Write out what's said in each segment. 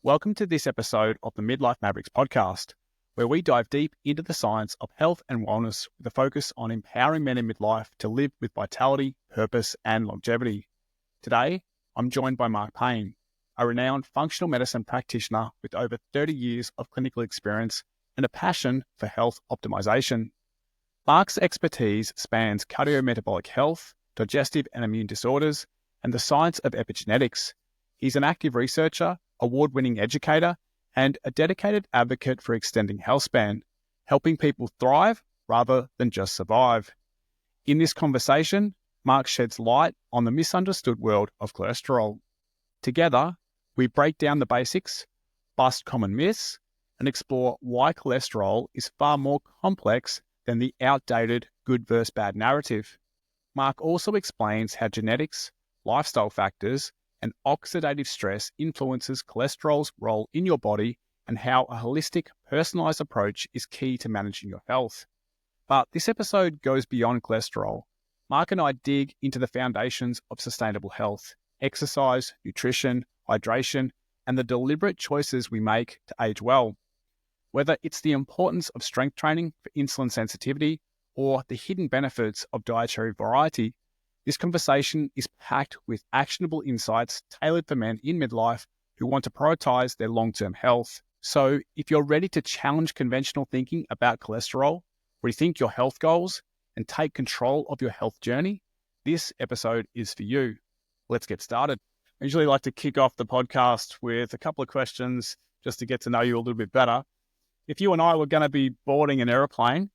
Welcome to this episode of the Midlife Mavericks podcast, where we dive deep into the science of health and wellness with a focus on empowering men in midlife to live with vitality, purpose, and longevity. Today, I'm joined by Mark Payne, a renowned functional medicine practitioner with over 30 years of clinical experience and a passion for health optimization. Mark's expertise spans cardiometabolic health, digestive and immune disorders, and the science of epigenetics. He's an active researcher, award-winning educator, and a dedicated advocate for extending health span, helping people thrive rather than just survive. In this conversation, Mark sheds light on the misunderstood world of cholesterol. Together, we break down the basics, bust common myths, and explore why cholesterol is far more complex than the outdated good versus bad narrative. Mark also explains how genetics, lifestyle factors, and oxidative stress influences cholesterol's role in your body and how a holistic, personalized approach is key to managing your health. But this episode goes beyond cholesterol. Mark and I dig into the foundations of sustainable health, exercise, nutrition, hydration, and the deliberate choices we make to age well. Whether it's the importance of strength training for insulin sensitivity or the hidden benefits of dietary variety, this conversation is packed with actionable insights tailored for men in midlife who want to prioritize their long-term health. So if you're ready to challenge conventional thinking about cholesterol, rethink your health goals, and take control of your health journey, this episode is for you. Let's get started. I usually like to kick off the podcast with a couple of questions just to get to know you a little bit better. If you and I were going to be boarding an airplane,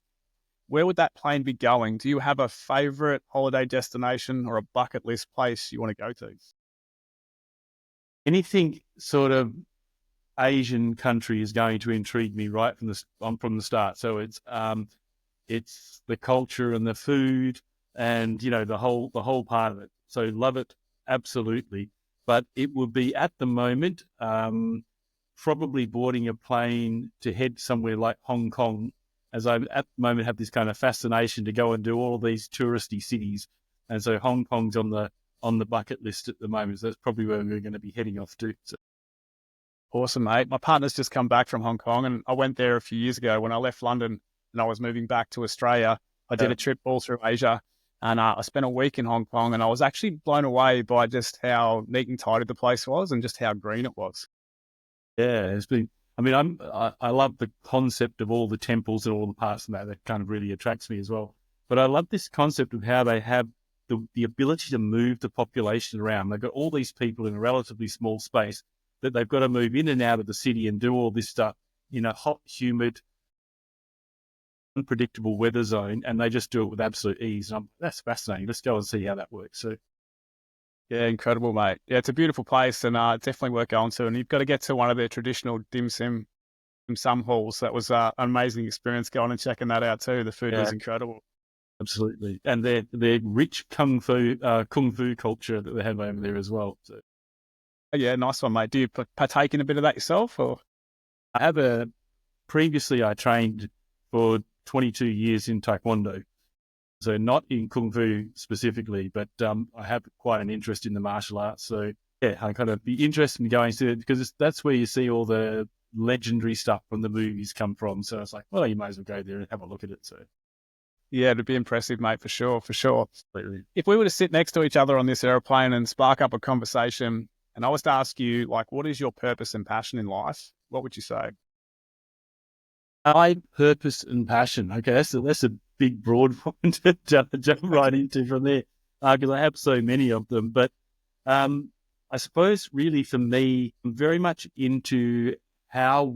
where would that plane be going? Do you have a favorite holiday destination or a bucket list place you want to go to? Anything sort of Asian country is going to intrigue me right from the start. So it's the culture and the food and the whole part of it. So love it absolutely. But it would be at the moment probably boarding a plane to head somewhere like Hong Kong, as I at the moment have this kind of fascination to go and do all of these touristy cities. And so Hong Kong's on the bucket list at the moment. So that's probably where we're going to be heading off to. So. Awesome, mate. My partner's just come back from Hong Kong, and I went there a few years ago when I left London and I was moving back to Australia. I did a trip all through Asia, and I spent a week in Hong Kong, and I was actually blown away by just how neat and tidy the place was and just how green it was. Yeah, it's been... I love the concept of all the temples and all the parts of that kind of really attracts me as well. But I love this concept of how they have the ability to move the population around. They've got all these people in a relatively small space that they've got to move in and out of the city and do all this stuff in a hot, humid, unpredictable weather zone, and they just do it with absolute ease. And that's fascinating. Let's go and see how that works. So. Yeah, incredible, mate. Yeah, it's a beautiful place and definitely worth going to. And you've got to get to one of their traditional dim sum halls. That was an amazing experience going and checking that out too. The food was incredible. Absolutely. And their rich kung fu culture that they have over there as well. So. Yeah, nice one, mate. Do you partake in a bit of that yourself? Or previously I trained for 22 years in Taekwondo. So not in Kung Fu specifically, but I have quite an interest in the martial arts. So yeah, I kind of be interested in going to it because that's where you see all the legendary stuff from the movies come from. So it's like, well, you might as well go there and have a look at it. So yeah, it'd be impressive, mate, for sure. Absolutely. If we were to sit next to each other on this airplane and spark up a conversation, and I was to ask you, like, what is your purpose and passion in life? What would you say? My purpose and passion. Okay, that's a big, broad one to jump right into from there, because I have so many of them. But I suppose really for me, I'm very much into how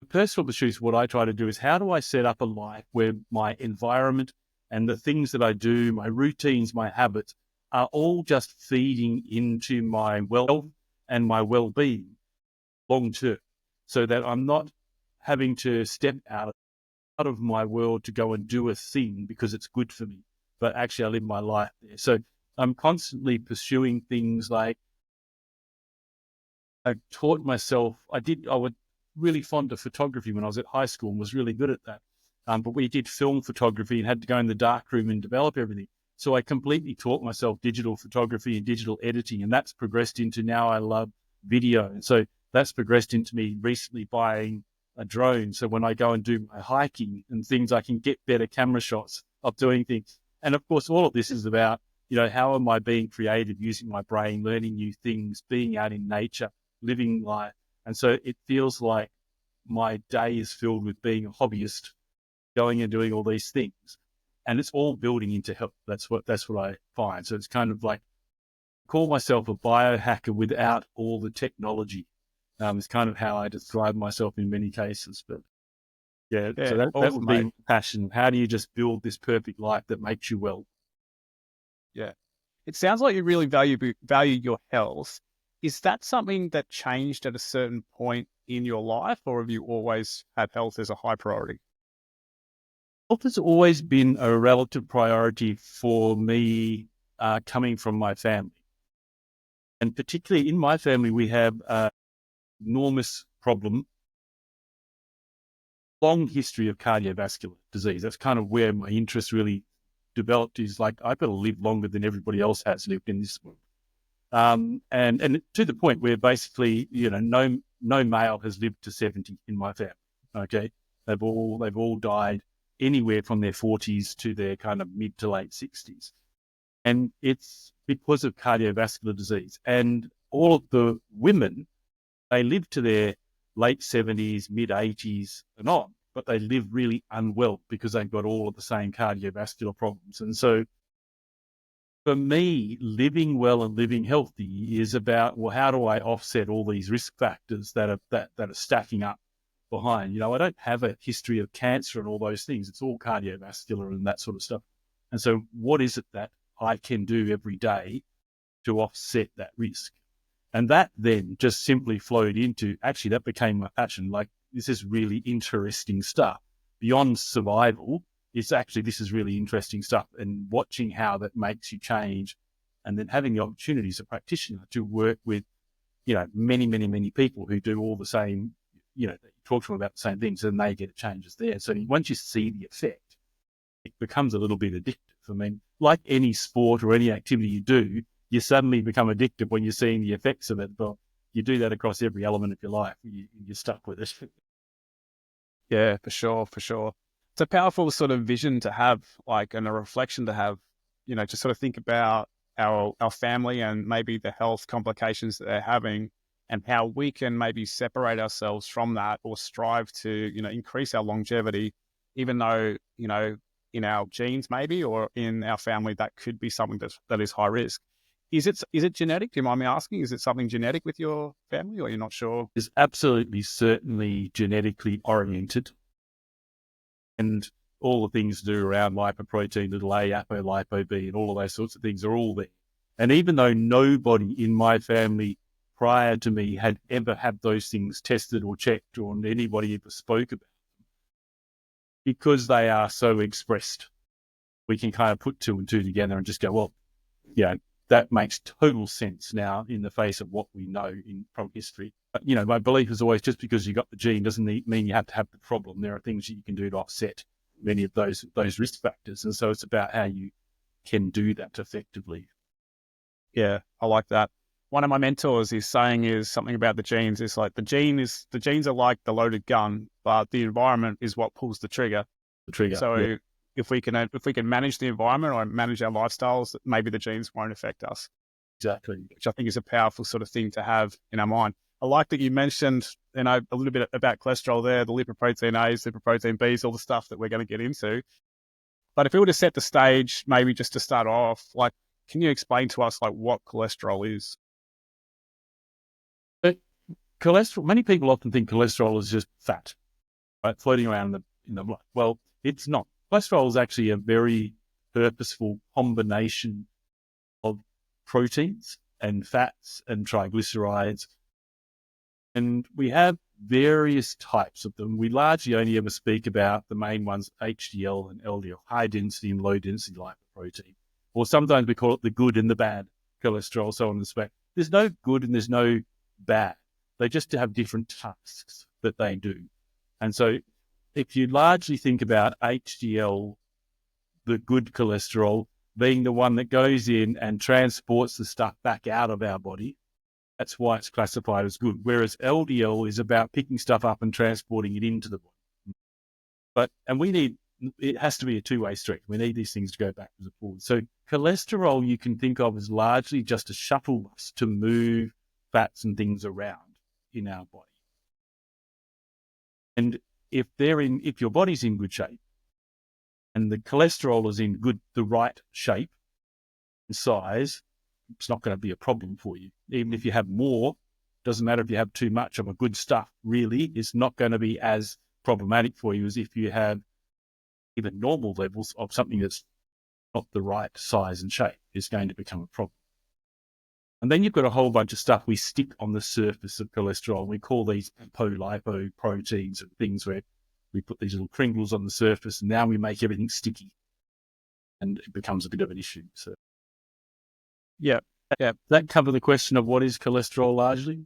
personal pursuits. What I try to do is how do I set up a life where my environment and the things that I do, my routines, my habits are all just feeding into my health and my well-being long term, so that I'm not having to step out of my world to go and do a thing because it's good for me, but actually I live my life there. So I'm constantly pursuing things like I taught myself, I was really fond of photography when I was at high school and was really good at that. But we did film photography and had to go in the dark room and develop everything. So I completely taught myself digital photography and digital editing, and that's progressed into now I love video. And so that's progressed into me recently buying a drone. So when I go and do my hiking and things, I can get better camera shots of doing things. And of course, all of this is about, how am I being creative, using my brain, learning new things, being out in nature, living life. And so it feels like my day is filled with being a hobbyist, going and doing all these things. And it's all building into health. That's what I find. So it's kind of like, call myself a biohacker without all the technology. It's kind of how I describe myself in many cases. But yeah, so that awesome, would be mate. passion. How do you just build this perfect life that makes you well? Yeah. It sounds like you really value your health. Is that something that changed at a certain point in your life, or have you always had health as a high priority? Health has always been a relative priority for me, coming from my family. And particularly in my family, we have an enormous problem, long history of cardiovascular disease. That's kind of where my interest really developed, is like, I've got to live longer than everybody else has lived in this world. And to the point where basically, no male has lived to 70 in my family. Okay. They've all died anywhere from their 40s to their kind of mid to late 60s. And it's because of cardiovascular disease. And all of the women, they live to their late 70s, mid 80s and on, but they live really unwell because they've got all of the same cardiovascular problems. And so for me, living well and living healthy is about, well, how do I offset all these risk factors that are stacking up behind? I don't have a history of cancer and all those things. It's all cardiovascular and that sort of stuff. And so what is it that I can do every day to offset that risk? And that then just simply flowed into, actually, that became my passion. Like, this is really interesting stuff. Beyond survival, this is really interesting stuff. And watching how that makes you change, and then having the opportunity as a practitioner to work with, many, many, many people who do all the same, talk to them about the same things, and they get changes there. So once you see the effect, it becomes a little bit addictive. I mean, like any sport or any activity you do, you suddenly become addicted when you're seeing the effects of it. But you do that across every element of your life. You're stuck with it. Yeah, for sure, for sure. It's a powerful sort of vision to have, like, and a reflection to have, to sort of think about our family and maybe the health complications that they're having, and how we can maybe separate ourselves from that, or strive to, increase our longevity, even though, in our genes maybe, or in our family, that could be something that is high risk. Is it genetic? Do you mind me asking? Is it something genetic with your family, or you're not sure? Is absolutely certainly genetically oriented. And all the things to do around lipoprotein, little a, apolipo-B, and all of those sorts of things are all there. And even though nobody in my family prior to me had ever had those things tested or checked, or anybody ever spoke about them, because they are so expressed, we can kind of put two and two together and just go, well, that makes total sense now in the face of what we know from history. But, my belief is always, just because you got the gene doesn't mean you have to have the problem. There are things that you can do to offset many of those risk factors. And so it's about how you can do that effectively. Yeah, I like that. One of my mentors is something about the genes. It's like the genes are like the loaded gun, but the environment is what pulls the trigger. The trigger. So yeah. if we can manage the environment or manage our lifestyles, maybe the genes won't affect us. Exactly. Which I think is a powerful sort of thing to have in our mind. I like that you mentioned, a little bit about cholesterol there, the lipoprotein A's, lipoprotein B's, all the stuff that we're going to get into. But if we were to set the stage, maybe just to start off, like, can you explain to us, like, what cholesterol is? But cholesterol, many people often think cholesterol is just fat, right, floating around in the blood. Well, it's not. Cholesterol is actually a very purposeful combination of proteins and fats and triglycerides. And we have various types of them. We largely only ever speak about the main ones, HDL and LDL, high density and low density lipoprotein. Or sometimes we call it the good and the bad cholesterol, so on and so forth. There's no good and there's no bad. They just have different tasks that they do. And so if you largely think about HDL, the good cholesterol, being the one that goes in and transports the stuff back out of our body, That's why it's classified as good. Whereas LDL is about picking stuff up and transporting it into the body. It has to be a two-way street. We need these things to go backwards and forwards. So cholesterol you can think of as largely just a shuttle bus to move fats and things around in our body. And if your body's in good shape and the cholesterol is in the right shape and size, it's not going to be a problem for you. Even if you have more, doesn't matter if you have too much of a good stuff, really, it's not going to be as problematic for you as if you have even normal levels of something that's not the right size and shape. Is going to become a problem. And then you've got a whole bunch of stuff we stick on the surface of cholesterol. We call these lipoproteins and things where we put these little crinkles on the surface and now we make everything sticky. And it becomes a bit of an issue. So Yeah. That cover the question of what is cholesterol largely?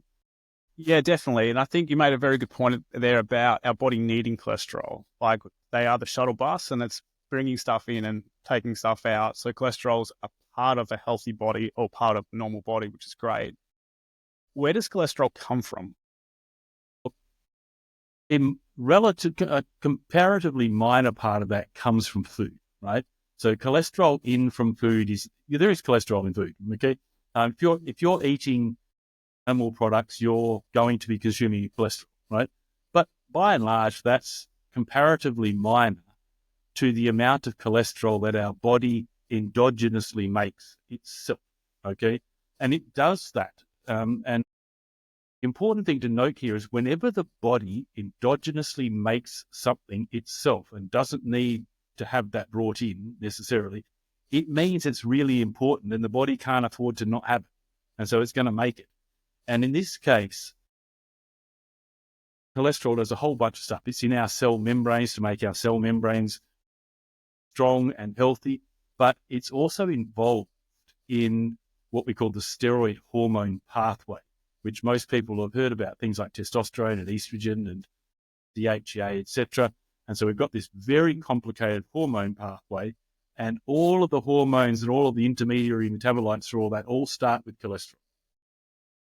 Yeah, definitely. And I think you made a very good point there about our body needing cholesterol. Like they are the shuttle bus and it's bringing stuff in and taking stuff out. So cholesterol's a part of a healthy body or part of a normal body, which is great. Where does cholesterol come from? A comparatively minor part of that comes from food, right? So cholesterol in from food there is cholesterol in food, okay? If you're eating animal products, you're going to be consuming cholesterol, right? But by and large, that's comparatively minor to the amount of cholesterol that our body endogenously makes itself, okay? And it does that. And the important thing to note here is whenever the body endogenously makes something itself and doesn't need to have that brought in necessarily, it means it's really important and the body can't afford to not have it. And so it's going to make it. And in this case, cholesterol does a whole bunch of stuff. It's in our cell membranes to make our cell membranes strong and healthy, but it's also involved in what we call the steroid hormone pathway, which most people have heard about, things like testosterone and estrogen and DHEA, etc. And so we've got this very complicated hormone pathway, and all of the hormones and all of the intermediary metabolites for all that all start with cholesterol.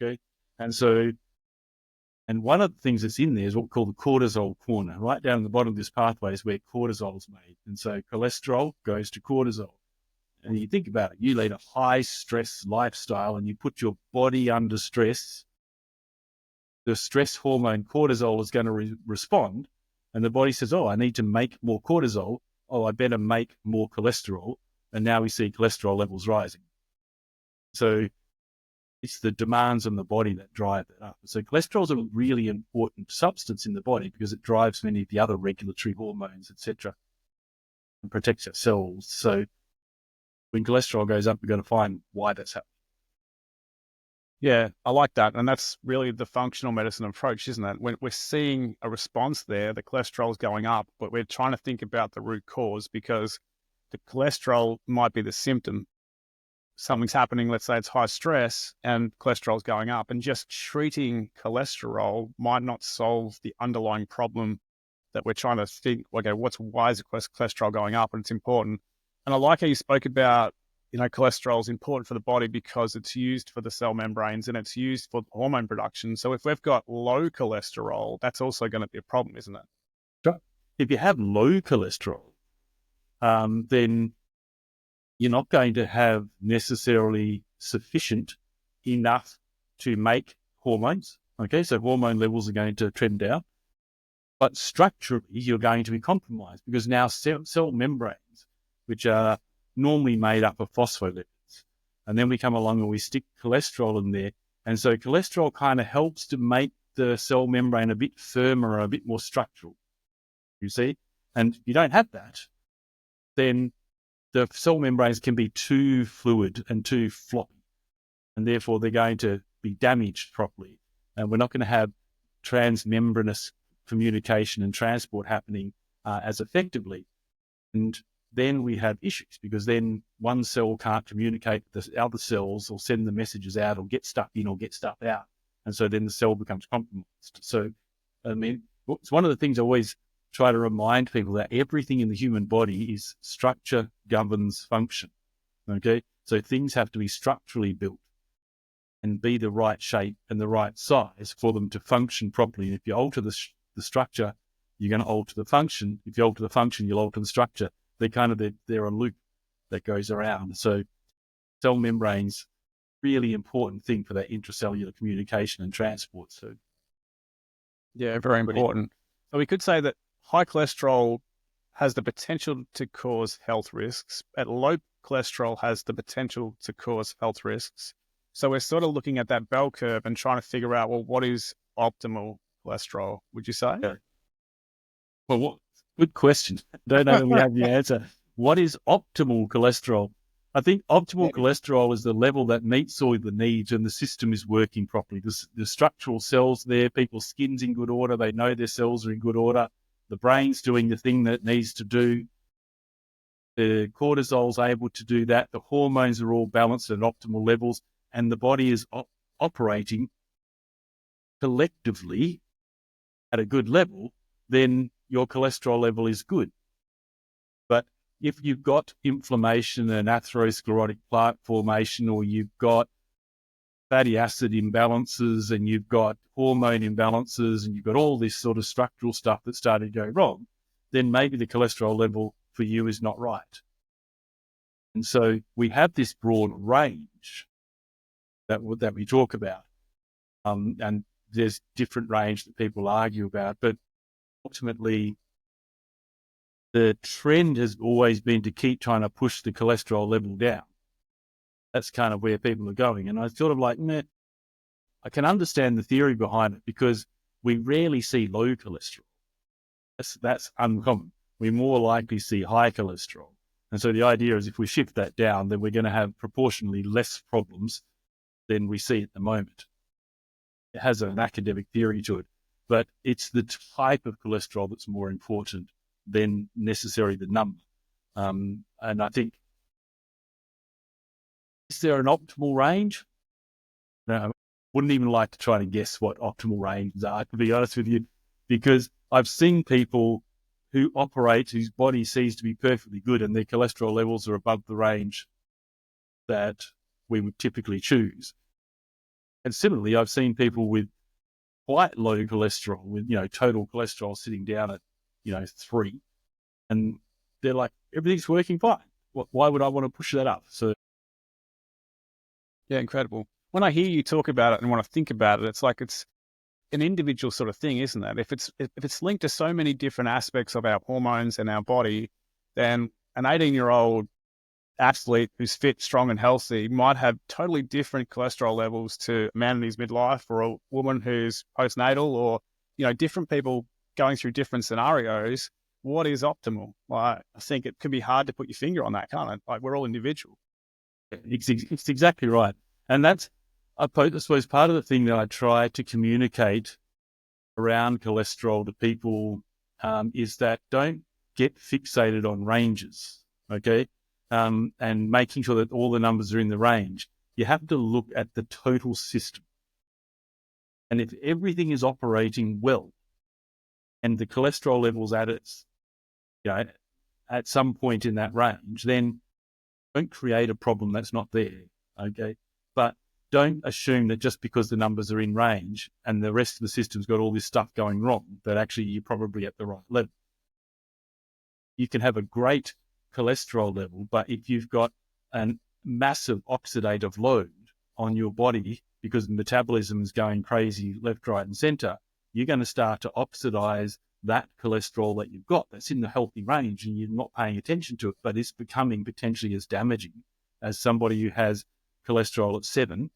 Okay. And one of the things that's in there is what we call the cortisol corner. Right down the bottom of this pathway is where cortisol is made. And so cholesterol goes to cortisol. And you think about it, you lead a high stress lifestyle and you put your body under stress. The stress hormone cortisol is going to respond. And the body says, oh, I need to make more cortisol. Oh, I better make more cholesterol. And now we see cholesterol levels rising. So it's the demands on the body that drive that up. So cholesterol is a really important substance in the body because it drives many of the other regulatory hormones, etc., and protects our cells. So when cholesterol goes up, we've got to find why that's happening. Yeah, I like that. And that's really the functional medicine approach, isn't it? When we're seeing a response there, the cholesterol is going up, but we're trying to think about the root cause because the cholesterol might be the symptom. Something's happening, let's say it's high stress and cholesterol's going up, and just treating cholesterol might not solve the underlying problem that we're trying to think, okay, why is cholesterol going up? And it's important. And I like how you spoke about, cholesterol is important for the body because it's used for the cell membranes and it's used for hormone production. So if we've got low cholesterol, that's also going to be a problem, isn't it? Sure. If you have low cholesterol, then you're not going to have necessarily sufficient enough to make hormones. Okay, so hormone levels are going to trend down. But structurally, you're going to be compromised because now cell membranes, which are normally made up of phospholipids, and then we come along and we stick cholesterol in there. And so cholesterol kind of helps to make the cell membrane a bit firmer, a bit more structural, you see? And if you don't have that, then the cell membranes can be too fluid and too floppy, and therefore they're going to be damaged properly. And we're not going to have transmembranous communication and transport happening as effectively. And then we have issues because then one cell can't communicate with the other cells or send the messages out or get stuff in or get stuff out. And so then the cell becomes compromised. So, I mean, it's one of the things I always try to remind people that everything in the human body is structure governs function. Okay. So things have to be structurally built. and be the right shape and the right size for them to function properly. And if you alter the structure, you're going to alter the function. If you alter the function, you'll alter the structure. They're a loop that goes around. So cell membranes, really important thing for that intracellular communication and transport. So yeah, very important. So we could say that high cholesterol has the potential to cause health risks, but low cholesterol has the potential to cause health risks. So we're sort of looking at that bell curve and trying to figure out, well, what is optimal cholesterol, would you say? Yeah. Well, good question. Don't know that we have the answer. What is optimal cholesterol? I think optimal cholesterol is the level that meets all the needs and the system is working properly. The structural cells there, people's skin's in good order. They know their cells are in good order. The brain's doing the thing that it needs to do. The cortisol's able to do that. The hormones are all balanced at optimal levels, and the body is operating collectively at a good level. Then your cholesterol level is good. But if you've got inflammation and atherosclerotic plaque formation, or you've got fatty acid imbalances and you've got hormone imbalances and you've got all this sort of structural stuff that started to go wrong, then maybe the cholesterol level for you is not right. And so we have this broad range that we talk about. And there's different range that people argue about, but ultimately the trend has always been to keep trying to push the cholesterol level down. That's kind of where people are going. And I sort of like, I can understand the theory behind it because we rarely see low cholesterol. That's uncommon. We more likely see high cholesterol. And so the idea is if we shift that down, then we're going to have proportionally less problems than we see at the moment. It has an academic theory to it, but it's the type of cholesterol that's more important than necessarily the number. And I think, is there an optimal range? No, I wouldn't even like to try to guess what optimal ranges are, to be honest with you, because I've seen people who operate, whose body seems to be perfectly good and their cholesterol levels are above the range that we would typically choose. And similarly, I've seen people with quite low cholesterol, with, total cholesterol sitting down at, 3, and they're like, everything's working fine. Why would I want to push that up? So, yeah, incredible. When I hear you talk about it and when I think about it, it's like it's an individual sort of thing, isn't it? If it's linked to so many different aspects of our hormones and our body, then an 18-year-old athlete who's fit, strong, and healthy might have totally different cholesterol levels to a man in his midlife or a woman who's postnatal, or different people going through different scenarios. What is optimal? Like, I think it could be hard to put your finger on that, can't it? Like, we're all individual. it's exactly right. And that's, I suppose, part of the thing that I try to communicate around cholesterol to people is that don't get fixated on ranges, okay? And making sure that all the numbers are in the range. You have to look at the total system. And if everything is operating well and the cholesterol levels at its, at some point in that range, then don't create a problem that's not there, okay? But don't assume that just because the numbers are in range and the rest of the system's got all this stuff going wrong, that actually you're probably at the right level. You can have a great cholesterol level, but if you've got a massive oxidative load on your body because metabolism is going crazy left, right, and center, you're going to start to oxidize that cholesterol that you've got that's in the healthy range, and you're not paying attention to it, but it's becoming potentially as damaging as somebody who has cholesterol at 7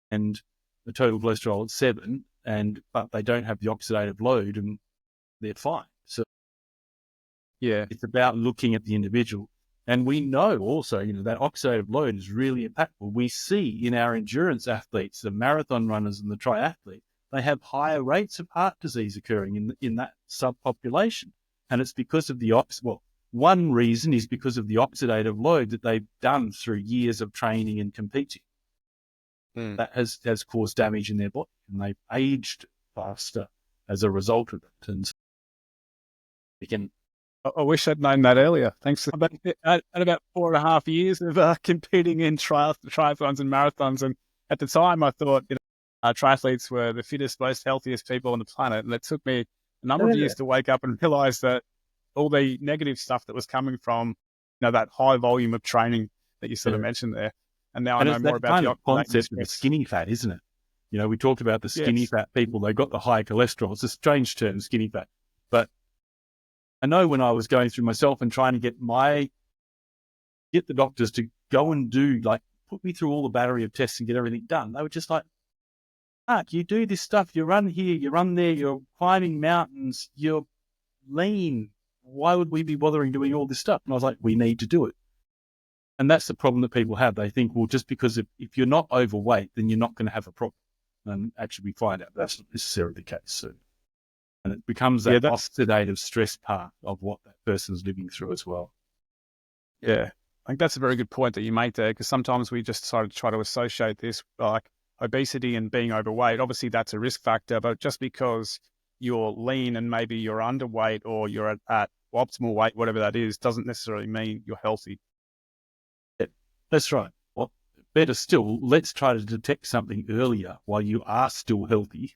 and the total cholesterol at 7, but they don't have the oxidative load and they're fine. So yeah, it's about looking at the individual. And we know also, that oxidative load is really impactful. We see in our endurance athletes, the marathon runners and the triathletes, they have higher rates of heart disease occurring in that subpopulation. And it's because of one reason is because of the oxidative load that they've done through years of training and competing. That has caused damage in their body, and they've aged faster as a result of it. And so I wish I'd known that earlier. Thanks. At about 4.5 years of competing in triathlons and marathons, and at the time, I thought, triathletes were the fittest, most healthiest people on the planet. And it took me a number of years to wake up and realize that all the negative stuff that was coming from, that high volume of training that you sort of mentioned there. And now I know it's more that about kind the of concept of the stress. skinny fat, isn't it? We talk about the skinny Yes. fat people. They got the high cholesterol. It's a strange term, skinny fat. But I know when I was going through myself and trying to get the doctors to go and put me through all the battery of tests and get everything done, they were just like, Mark, you do this stuff. You run here, you run there, you're climbing mountains, you're lean. Why would we be bothering doing all this stuff? And I was like, we need to do it. And that's the problem that people have. They think, well, just because if you're not overweight, then you're not going to have a problem. And actually, we find out that's not necessarily the case. So, and it becomes that oxidative stress part of what that person's living through as well. Yeah, I think that's a very good point that you make there, because sometimes we just sort of try to associate this like obesity and being overweight. Obviously, that's a risk factor, but just because you're lean and maybe you're underweight or you're at optimal weight, whatever that is, doesn't necessarily mean you're healthy. Yeah, that's right. Well, better still, let's try to detect something earlier while you are still healthy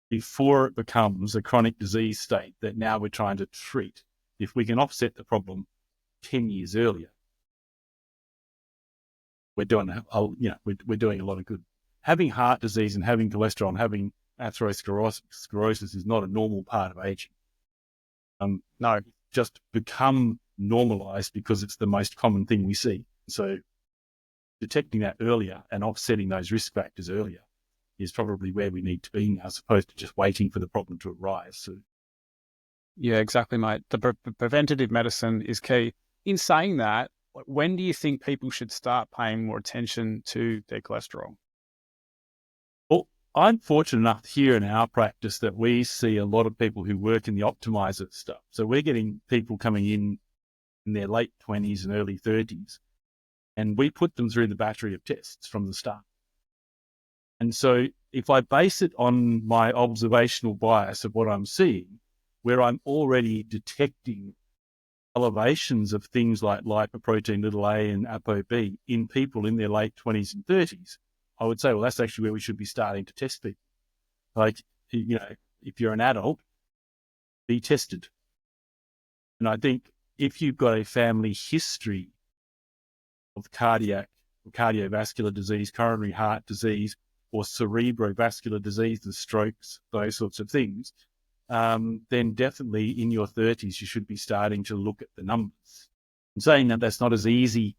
before it becomes a chronic disease state that now we're trying to treat. If we can offset the problem 10 years earlier, we're doing we're doing a lot of good. Having heart disease and having cholesterol and having atherosclerosis is not a normal part of aging. No, just become normalized because it's the most common thing we see. So detecting that earlier and offsetting those risk factors earlier is probably where we need to be now, as opposed to just waiting for the problem to arise. So, yeah, exactly, mate. The preventative medicine is key. In saying that, when do you think people should start paying more attention to their cholesterol? Well, I'm fortunate enough here in our practice that we see a lot of people who work in the optimizer stuff. So we're getting people coming in their late 20s and early 30s, and we put them through the battery of tests from the start. And so if I base it on my observational bias of what I'm seeing, where I'm already detecting elevations of things like lipoprotein a and ApoB in people in their late 20s and 30s, I would say, well, that's actually where we should be starting to test people. Like, if you're an adult, be tested. And I think if you've got a family history of cardiovascular disease, coronary heart disease, or cerebrovascular disease, the strokes, those sorts of things, then definitely in your 30s, you should be starting to look at the numbers. I'm saying that that's not as easy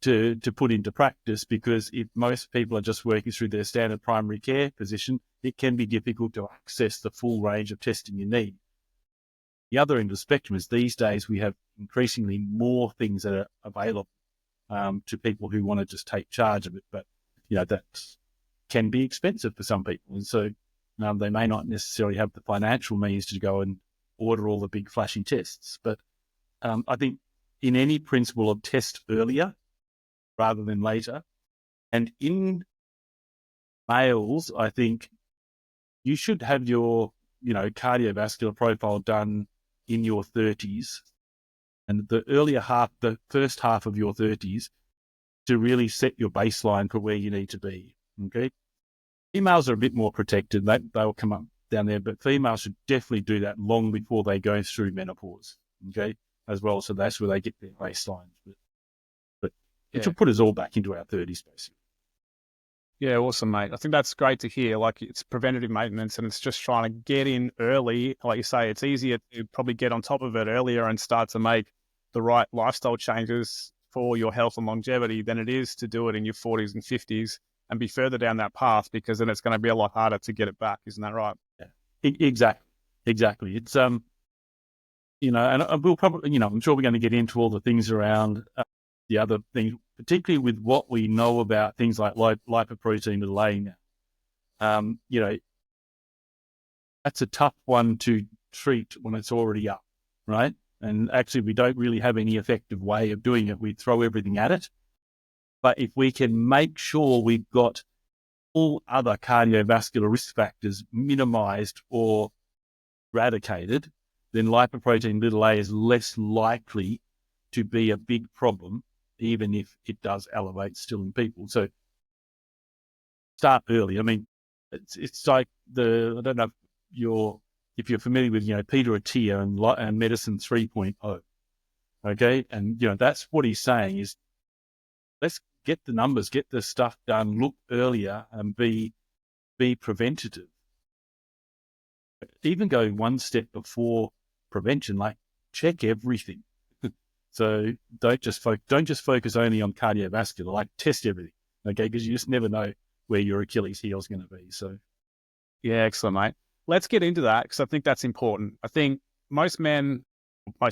to put into practice, because if most people are just working through their standard primary care physician, it can be difficult to access the full range of testing you need. The other end of the spectrum is these days we have increasingly more things that are available to people who want to just take charge of it. But, that can be expensive for some people. And so they may not necessarily have the financial means to go and order all the big flashy tests. But I think in any principle of test earlier rather than later, and in males, I think you should have your, cardiovascular profile done in your 30s, and the first half of your 30s, to really set your baseline for where you need to be. Okay. Females are a bit more protected. They'll come up down there, but females should definitely do that long before they go through menopause. Okay. As well. So that's where they get their baseline. But it should put us all back into our 30s, basically. Yeah, awesome, mate. I think that's great to hear. Like, it's preventative maintenance, and it's just trying to get in early. Like you say, it's easier to probably get on top of it earlier and start to make the right lifestyle changes for your health and longevity than it is to do it in your 40s and 50s and be further down that path, because then it's going to be a lot harder to get it back. Isn't that right? Yeah, exactly. It's, and we'll probably, I'm sure we're going to get into all the things around the other things, particularly with what we know about things like lipoprotein now. That's a tough one to treat when it's already up, right? And actually, we don't really have any effective way of doing it. We throw everything at it. But if we can make sure we've got all other cardiovascular risk factors minimized or eradicated, then lipoprotein is less likely to be a big problem, even if it does elevate still in people. So start early. I mean, it's like I don't know if you're familiar with, Peter Attia and Medicine 3.0. Okay. And, that's what he's saying is, let's get the numbers, get the stuff done, look earlier and be preventative. Even go one step before prevention, like check everything. So don't just focus only on cardiovascular, like test everything. Okay. Because you just never know where your Achilles heel is going to be. So. Yeah, excellent, mate. Let's get into that because I think that's important. I think most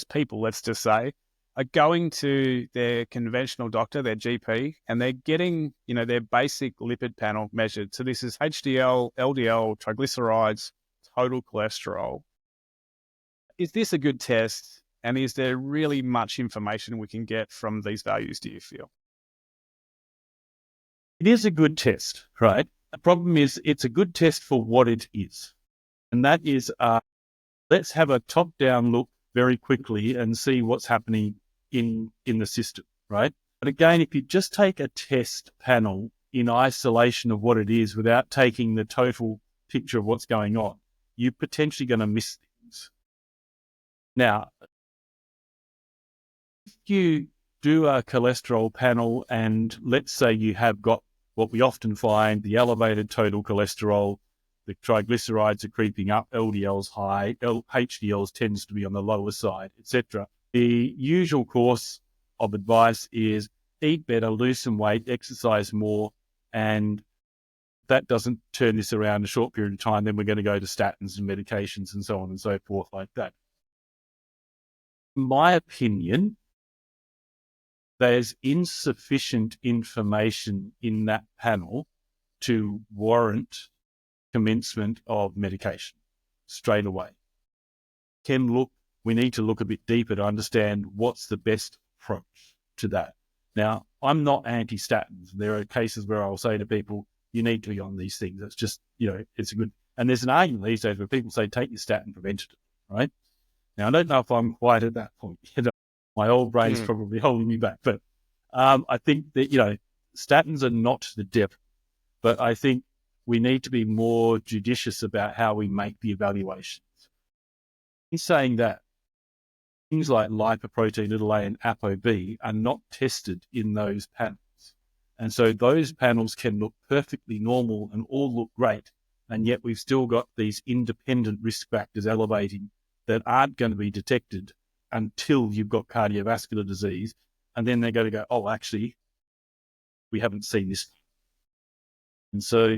people, let's just say, are going to their conventional doctor, their GP, and they're getting, their basic lipid panel measured. So this is HDL, LDL, triglycerides, total cholesterol. Is this a good test? And is there really much information we can get from these values, do you feel? It is a good test, right? The problem is it's a good test for what it is. And that is, let's have a top-down look very quickly and see what's happening in the system, right? But again, if you just take a test panel in isolation of what it is without taking the total picture of what's going on, you're potentially going to miss things. Now, if you do a cholesterol panel and let's say you have got what we often find, the elevated total cholesterol, the triglycerides are creeping up, LDL's high, HDL's tends to be on the lower side, etc. The usual course of advice is eat better, lose some weight, exercise more, and that doesn't turn this around in a short period of time, then we're going to go to statins and medications and so on and so forth like that. In my opinion, there's insufficient information in that panel to warrant commencement of medication straight away. We need to look a bit deeper to understand what's the best approach to that. Now, I'm not anti-statins. There are cases where I'll say to people, you need to be on these things. It's just, it's a good, and there's an argument these days where people say, take your statin preventative, right? Now, I don't know if I'm quite at that point. My old brain's probably holding me back, but I think that, statins are not the devil, but I think we need to be more judicious about how we make the evaluations. In saying that, things like lipoprotein little a and ApoB are not tested in those panels. And so those panels can look perfectly normal and all look great, and yet we've still got these independent risk factors elevating that aren't going to be detected until you've got cardiovascular disease. And then they're going to go, oh, actually, we haven't seen this. And so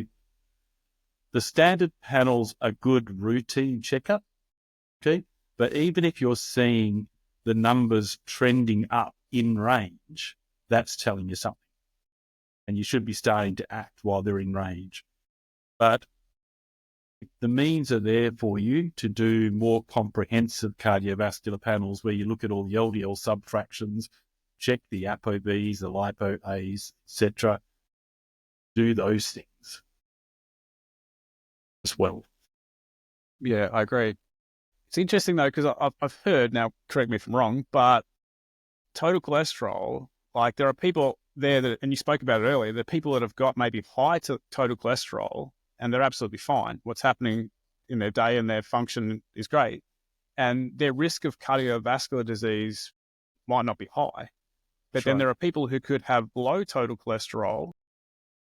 the standard panels are good routine checkup, okay? But even if you're seeing the numbers trending up in range, that's telling you something. And you should be starting to act while they're in range. But the means are there for you to do more comprehensive cardiovascular panels where you look at all the LDL subfractions, check the ApoBs, the Lipo-As, etc. Do those things as well. Yeah, I agree. It's interesting though, because I've heard, now correct me if I'm wrong, but total cholesterol, like there are people there that, and you spoke about it earlier, the people that have got maybe high total cholesterol and they're absolutely fine. What's happening in their day and their function is great. And their risk of cardiovascular disease might not be high. But then there are people who could have low total cholesterol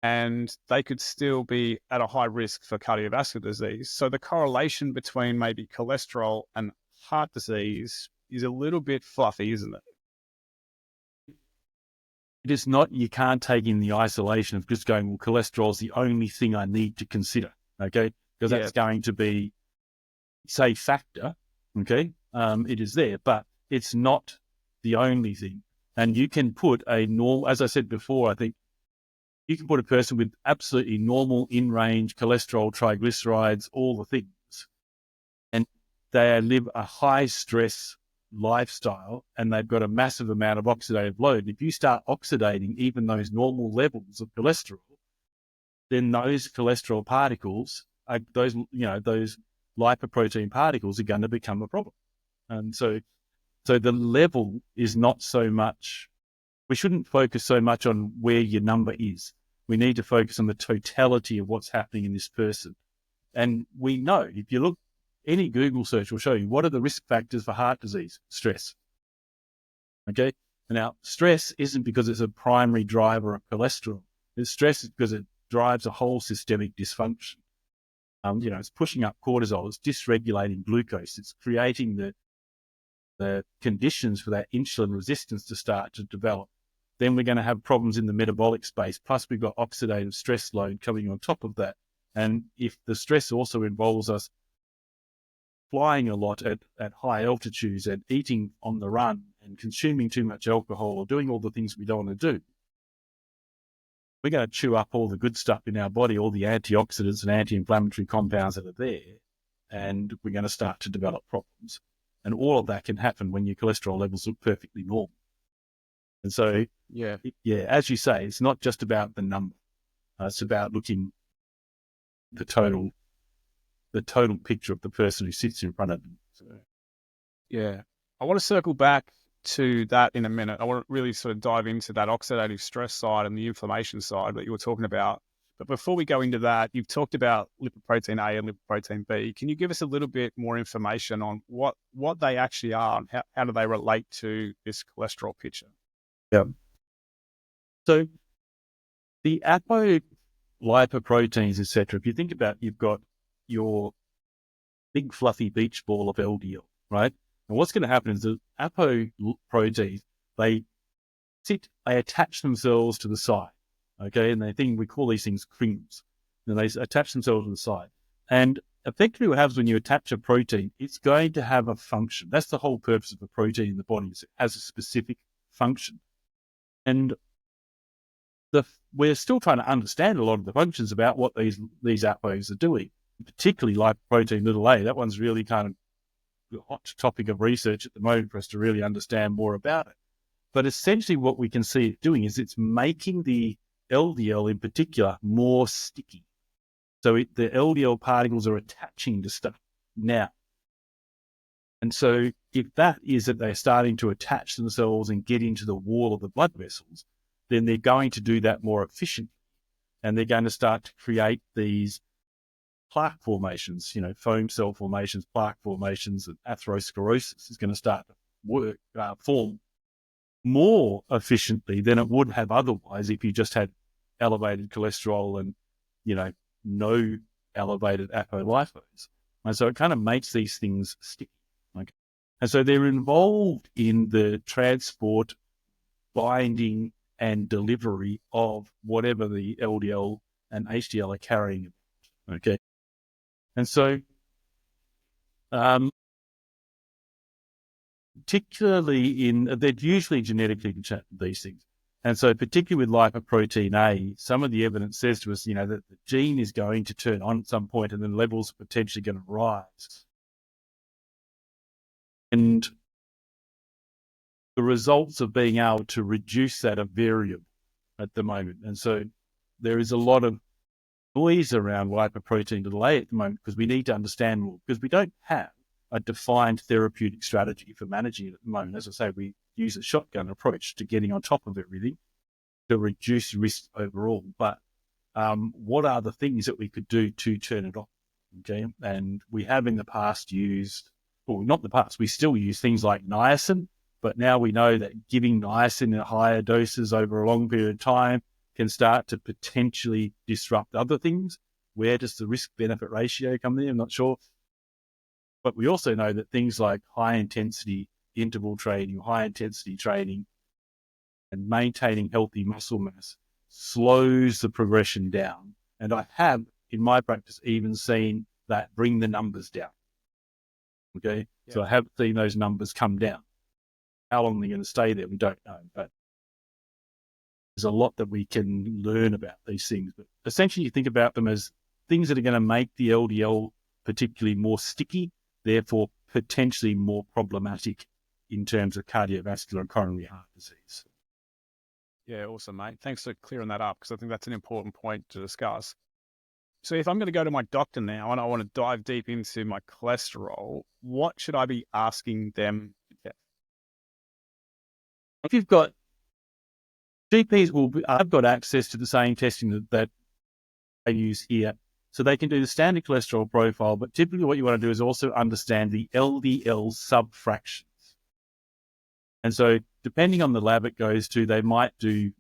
and they could still be at a high risk for cardiovascular disease. So the correlation between maybe cholesterol and heart disease is a little bit fluffy, isn't it? It is not, you can't take in the isolation of just going, well, cholesterol is the only thing I need to consider, okay? Because that's going to be, say, factor, okay? It is there, but it's not the only thing. And you can put a normal, as I said before, I think you can put a person with absolutely normal in-range cholesterol, triglycerides, all the things, and they live a high-stress lifestyle and they've got a massive amount of oxidative load. If you start oxidating even those normal levels of cholesterol, then those cholesterol particles, those lipoprotein particles are going to become a problem. And so the level is not so much, we shouldn't focus so much on where your number is. We need to focus on the totality of what's happening in this person. And we know, if you look, any Google search will show you what are the risk factors for heart disease. Stress. Okay. Now, stress isn't because it's a primary driver of cholesterol. It's stress because it drives a whole systemic dysfunction. It's pushing up cortisol. It's dysregulating glucose. It's creating the conditions for that insulin resistance to start to develop. Then we're going to have problems in the metabolic space. Plus, we've got oxidative stress load coming on top of that. And if the stress also involves us flying a lot at high altitudes and eating on the run and consuming too much alcohol or doing all the things we don't want to do, we're going to chew up all the good stuff in our body, all the antioxidants and anti-inflammatory compounds that are there, and we're going to start to develop problems. And all of that can happen when your cholesterol levels look perfectly normal. And so, as you say, it's not just about the number. It's about looking the total picture of the person who sits in front of them. So. Yeah. I want to circle back to that in a minute. I want to really sort of dive into that oxidative stress side and the inflammation side that you were talking about. But before we go into that, you've talked about lipoprotein A and lipoprotein B. Can you give us a little bit more information on what they actually are and how do they relate to this cholesterol picture? Yeah. So the lipoproteins, etc. If you think about, you've got your big fluffy beach ball of LDL, right? And what's going to happen is the apoproteins, they attach themselves to the side, okay? And we call these things crins. And they attach themselves to the side. And effectively what happens when you attach a protein, it's going to have a function. That's the whole purpose of a protein in the body, is it has a specific function. And we're still trying to understand a lot of the functions about what these apos are doing, particularly lipoprotein a. That one's really kind of the hot topic of research at the moment for us to really understand more about it. But essentially what we can see it doing is it's making the LDL in particular more sticky. So the LDL particles are attaching to stuff now. And so if that is that they're starting to attach themselves and get into the wall of the blood vessels, then they're going to do that more efficiently. And they're going to start to create these plaque formations, foam cell formations, plaque formations, and atherosclerosis is going to start to form more efficiently than it would have otherwise if you just had elevated cholesterol and, no elevated apolipos. And so it kind of makes these things sticky. Okay? And so they're involved in the transport, binding, and delivery of whatever the LDL and HDL are carrying. Okay. And so, particularly they're usually genetically determined, these things. And so particularly with lipoprotein A, some of the evidence says to us, that the gene is going to turn on at some point and then levels are potentially going to rise. And the results of being able to reduce that are variable at the moment. And so there is a lot of noise around lipoprotein A at the moment because we need to understand more, because we don't have a defined therapeutic strategy for managing it at the moment. As I say, we use a shotgun approach to getting on top of everything to reduce risk overall. But what are the things that we could do to turn it off? Okay. And we have in the past used, well, not in the past, we still use things like niacin, but now we know that giving niacin at higher doses over a long period of time can start to potentially disrupt other things. Where does the risk-benefit ratio come in? I'm not sure. But we also know that things like high-intensity interval training, high-intensity training, and maintaining healthy muscle mass slows the progression down. And I have, in my practice, even seen that bring the numbers down. Okay? Yeah. So I have seen those numbers come down. How long they're going to stay there, we don't know. But there's a lot that we can learn about these things. But essentially, you think about them as things that are going to make the LDL particularly more sticky, therefore potentially more problematic in terms of cardiovascular and coronary heart disease. Yeah, awesome, mate. Thanks for clearing that up, because I think that's an important point to discuss. So if I'm going to go to my doctor now and I want to dive deep into my cholesterol, what should I be asking them? If you've got GPs I've got access to the same testing that I use here. So they can do the standard cholesterol profile, but typically what you want to do is also understand the LDL subfractions. And so depending on the lab it goes to, they might do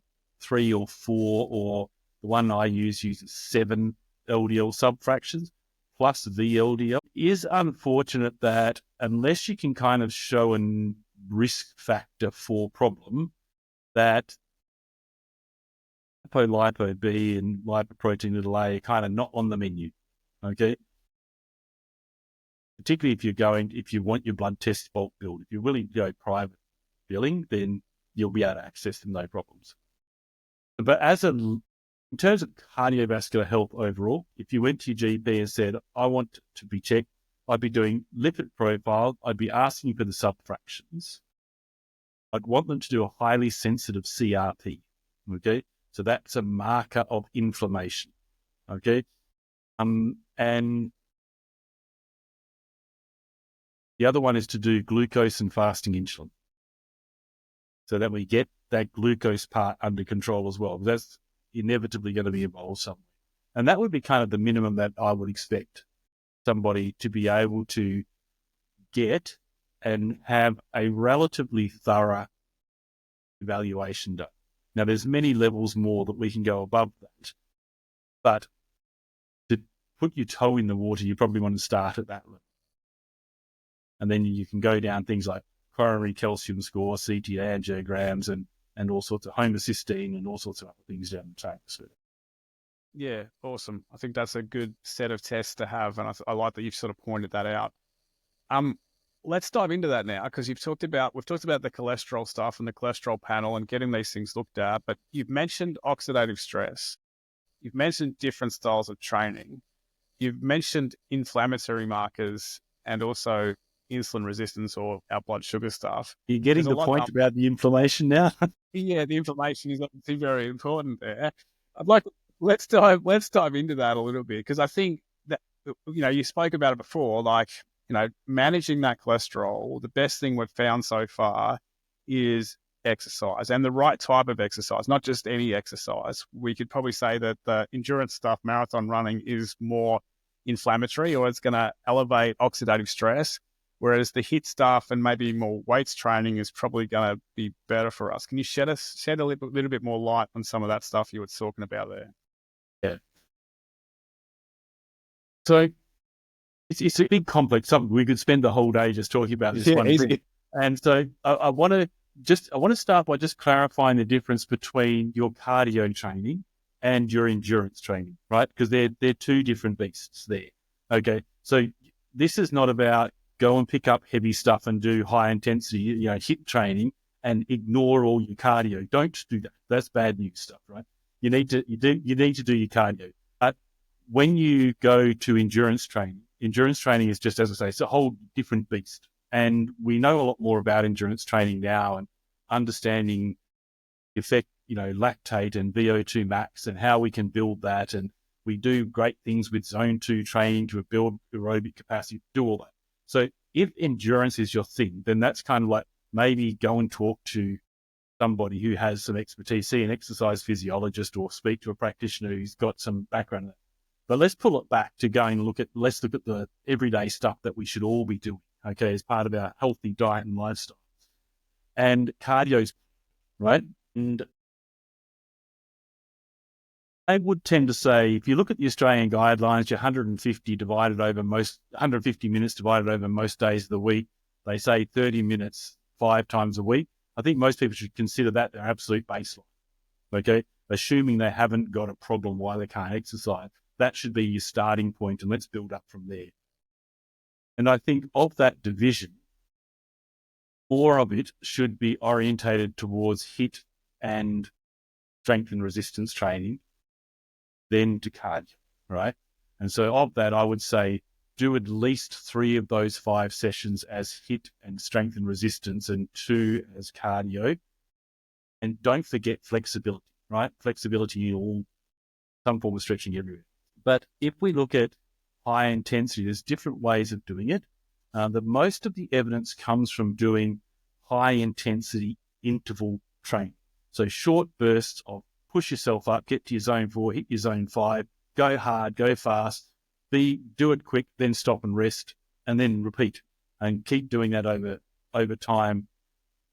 3 or 4, or the one I use uses 7 LDL subfractions plus VLDL. It is unfortunate that unless you can kind of show a risk factor for problem, that lipo B and lipoprotein little a are kind of not on the menu, okay? Particularly if you want your blood test bulk billed. If you're willing to go private billing, then you'll be able to access them, no problems. But in terms of cardiovascular health overall, if you went to your GP and said, I want to be checked, I'd be doing lipid profile, I'd be asking for the subfractions. I'd want them to do a highly sensitive CRP, okay? So that's a marker of inflammation, okay? And the other one is to do glucose and fasting insulin, so that we get that glucose part under control as well. That's inevitably going to be involved somewhere. And that would be kind of the minimum that I would expect somebody to be able to get and have a relatively thorough evaluation done. Now, there's many levels more that we can go above that, but to put your toe in the water, you probably want to start at that level. And then you can go down things like coronary calcium score, CT angiograms, and all sorts of homocysteine and all sorts of other things down the track. So. Yeah, awesome. I think that's a good set of tests to have, and I like that you've sort of pointed that out. Let's dive into that now, because we've talked about the cholesterol stuff and the cholesterol panel and getting these things looked at, but you've mentioned oxidative stress. You've mentioned different styles of training. You've mentioned inflammatory markers and also insulin resistance or our blood sugar stuff. You're getting the point about the inflammation now? Yeah, the inflammation is obviously very important there. Let's dive into that a little bit, because I think that, you spoke about it before, like, managing that cholesterol, the best thing we've found so far is exercise, and the right type of exercise, not just any exercise. We could probably say that the endurance stuff, marathon running, is more inflammatory, or it's going to elevate oxidative stress, whereas the HIIT stuff and maybe more weights training is probably going to be better for us. Can you shed a little bit more light on some of that stuff you were talking about there? Yeah. So it's a big complex something. We could spend the whole day just talking about this one thing. And so I want to start by just clarifying the difference between your cardio training and your endurance training, right? Because they're two different beasts there. Okay. So this is not about go and pick up heavy stuff and do high intensity, HIIT training and ignore all your cardio. Don't do that. That's bad news stuff, right? You need to do your cardio. But when you go to endurance training is just, as I say, it's a whole different beast. And we know a lot more about endurance training now and understanding the effect, lactate and VO2 max and how we can build that. And we do great things with zone 2 training to build aerobic capacity, do all that. So if endurance is your thing, then that's kind of like maybe go and talk to somebody who has some expertise, see an exercise physiologist or speak to a practitioner who's got some background in it. But let's pull it back to let's look at the everyday stuff that we should all be doing, okay, as part of our healthy diet and lifestyle. And cardio's, right? And I would tend to say, if you look at the Australian guidelines, your 150 minutes divided over most days of the week, they say 30 minutes 5 times a week. I think most people should consider that their absolute baseline, okay? Assuming they haven't got a problem why they can't exercise. That should be your starting point, and let's build up from there. And I think of that division, more of it should be orientated towards HIIT and strength and resistance training than to cardio, right? And so of that, I would say do at least 3 of those 5 sessions as HIIT and strength and resistance and 2 as cardio. And don't forget flexibility, right? Flexibility in all, some form of stretching everywhere. But if we look at high intensity, there's different ways of doing it. The most of the evidence comes from doing high intensity interval training. So short bursts of push yourself up, get to your zone 4, hit your zone 5, go hard, go fast, do it quick, then stop and rest, and then repeat, and keep doing that over time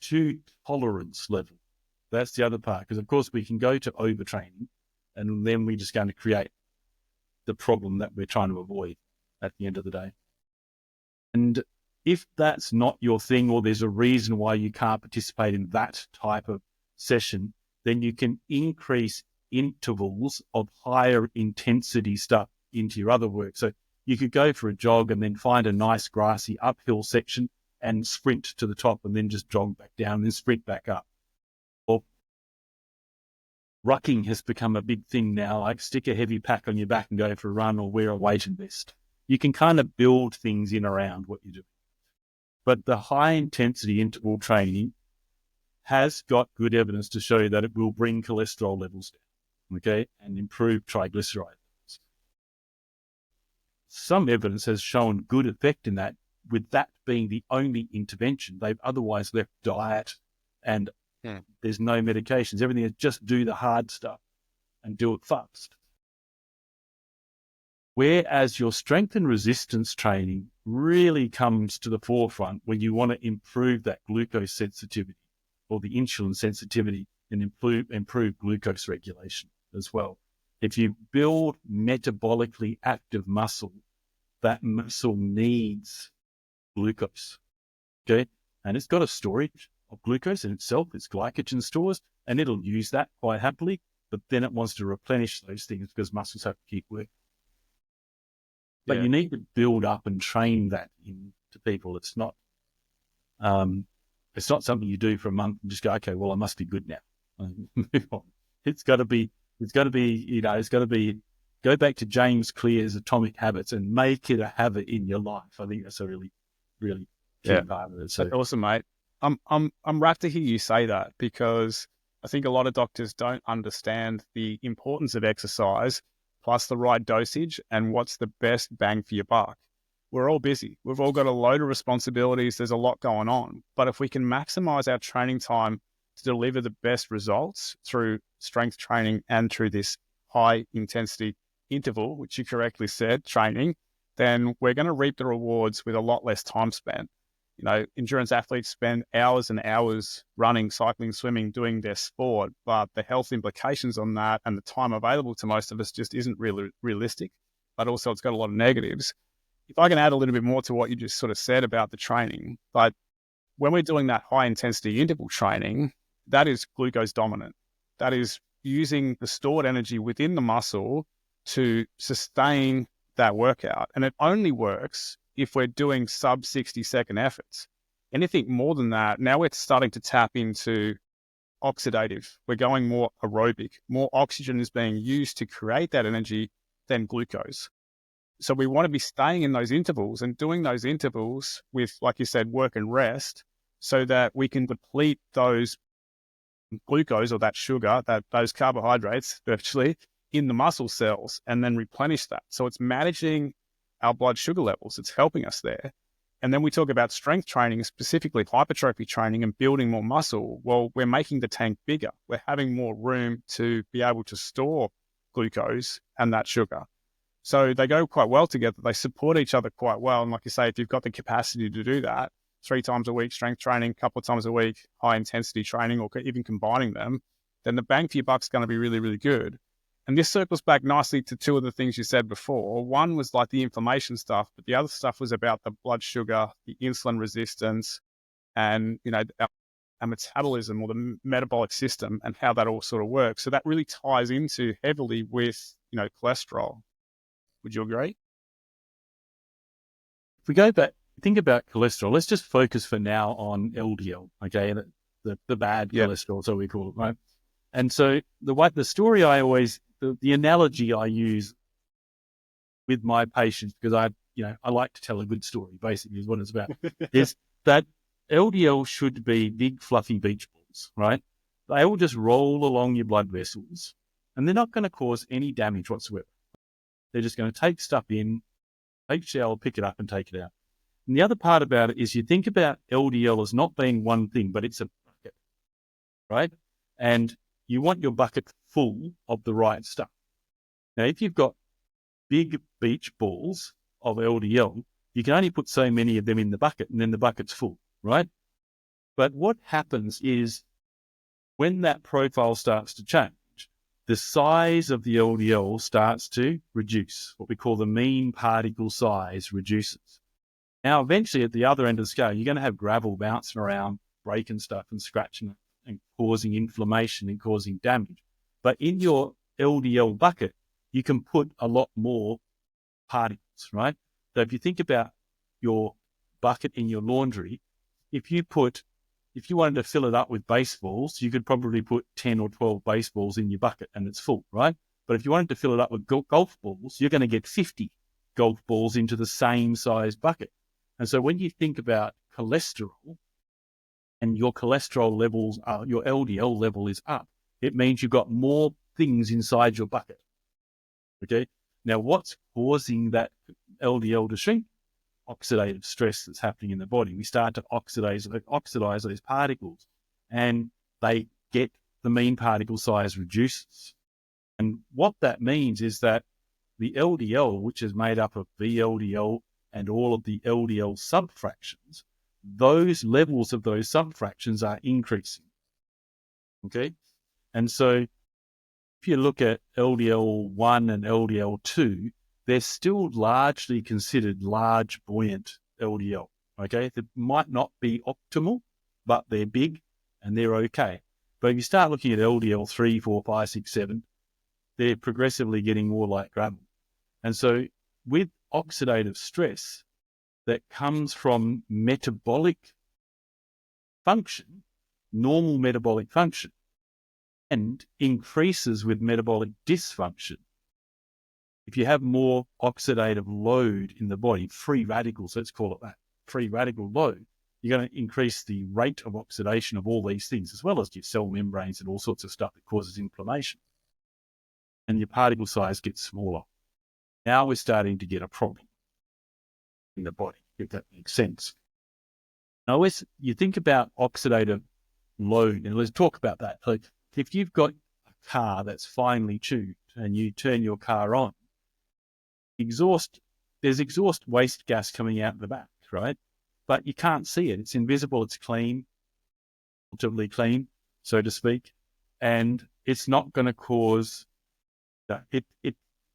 to tolerance level. That's the other part, because of course we can go to overtraining, and then we're just going to create the problem that we're trying to avoid at the end of the day. And if that's not your thing, or there's a reason why you can't participate in that type of session, then you can increase intervals of higher intensity stuff into your other work. So you could go for a jog and then find a nice grassy uphill section and sprint to the top, and then just jog back down and then sprint back up. Or rucking has become a big thing now, like stick a heavy pack on your back and go for a run, or wear a weighted vest. You can kind of build things in around what you do. But the high intensity interval training has got good evidence to show that it will bring cholesterol levels down, okay, and improve triglyceride levels. Some evidence has shown good effect in that, with that being the only intervention. They've otherwise left diet and there's no medications. Everything is just do the hard stuff and do it fast. Whereas your strength and resistance training really comes to the forefront when you want to improve that glucose sensitivity or the insulin sensitivity, and improve glucose regulation as well. If you build metabolically active muscle, that muscle needs glucose, okay? And it's got a storage of glucose in itself. It's glycogen stores, and it'll use that quite happily, but then it wants to replenish those things because muscles have to keep working. But you need to build up and train that into people. It's not something you do for a month and just go, okay, well, I must be good now. Move on. It's got to be, go back to James Clear's Atomic Habits and make it a habit in your life. I think that's a really, really key part of it. So. That's awesome, mate. I'm rapt to hear you say that, because I think a lot of doctors don't understand the importance of exercise plus the right dosage and what's the best bang for your buck. We're all busy. We've all got a load of responsibilities. There's a lot going on. But if we can maximize our training time to deliver the best results through strength training and through this high intensity interval, which you correctly said, training, then we're going to reap the rewards with a lot less time spent. You know, endurance athletes spend hours and hours running, cycling, swimming, doing their sport, but the health implications on that and the time available to most of us just isn't really realistic, but also it's got a lot of negatives. If I can add a little bit more to what you just sort of said about the training, but when we're doing that high intensity interval training, that is glucose dominant. That is using the stored energy within the muscle to sustain that workout. And it only works if we're doing sub 60-second efforts. Anything more than that, now we're starting to tap into oxidative. We're going more aerobic. More oxygen is being used to create that energy than glucose. So we want to be staying in those intervals and doing those intervals with, like you said, work and rest, so that we can deplete those glucose or that sugar, those carbohydrates virtually in the muscle cells, and then replenish that. So it's managing our blood sugar levels. It's helping us there. And then we talk about strength training, specifically hypertrophy training and building more muscle. Well, we're making the tank bigger. We're having more room to be able to store glucose and that sugar. So they go quite well together. They support each other quite well. And like you say, if you've got the capacity to do that, 3 times a week, strength training, a couple of times a week, high intensity training, or even combining them, then the bang for your buck's going to be really, really good. And this circles back nicely to 2 of the things you said before. One was like the inflammation stuff, but the other stuff was about the blood sugar, the insulin resistance, and, you know, our metabolism or the metabolic system and how that all sort of works. So that really ties into heavily with, you know, cholesterol. Would you agree? If we go back, think about cholesterol. Let's just focus for now on LDL, okay? The bad cholesterol, so we call it, right? And so the story I always, the analogy I use with my patients, because I like to tell a good story, basically is what it's about, is that LDL should be big fluffy beach balls, right? They will just roll along your blood vessels and they're not going to cause any damage whatsoever. They're just going to take stuff in, take a shower, pick it up and take it out. And the other part about it is you think about LDL as not being one thing, but it's a bucket, right? and you want your bucket full of the right stuff. Now, if you've got big beach balls of LDL, you can only put so many of them in the bucket, and then the bucket's full, right? But what happens is when that profile starts to change, the size of the LDL starts to reduce. What we call the mean particle size reduces. Now, eventually at the other end of the scale, you're going to have gravel bouncing around, breaking stuff and scratching it and causing inflammation and causing damage. But in your LDL bucket, you can put a lot more particles, right? So if you think about your bucket in your laundry, if you wanted to fill it up with baseballs, you could probably put 10 or 12 baseballs in your bucket and it's full, right? But if you wanted to fill it up with golf balls, you're going to get 50 golf balls into the same size bucket. And so when you think about cholesterol and your cholesterol levels are, your LDL level is up, it means you've got more things inside your bucket. Okay. Now, what's causing that LDL to shrink? Oxidative stress that's happening in the body. We start to oxidize those particles, and they get the mean particle size reduces. And what that means is that the LDL, which is made up of VLDL and all of the LDL subfractions, those levels of those subfractions are increasing. Okay, and so if you look at LDL1 and LDL2, they're still largely considered large, buoyant LDL, okay? They might not be optimal, but they're big and they're okay. But if you start looking at LDL 3, 4, 5, 6, 7, they're progressively getting more like gravel. And so with oxidative stress that comes from metabolic function, normal metabolic function, and increases with metabolic dysfunction. If you have more oxidative load in the body, free radicals, let's call it that, free radical load, you're going to increase the rate of oxidation of all these things, as well as your cell membranes and all sorts of stuff that causes inflammation. And your particle size gets smaller. Now we're starting to get a problem in the body, if that makes sense. Now, you think about oxidative load, and let's talk about that. Like, if you've got a car that's finely tuned and you turn your car on, there's exhaust waste gas coming out the back, right? But you can't see it. It's invisible. It's clean, relatively clean, so to speak. And it's not going to cause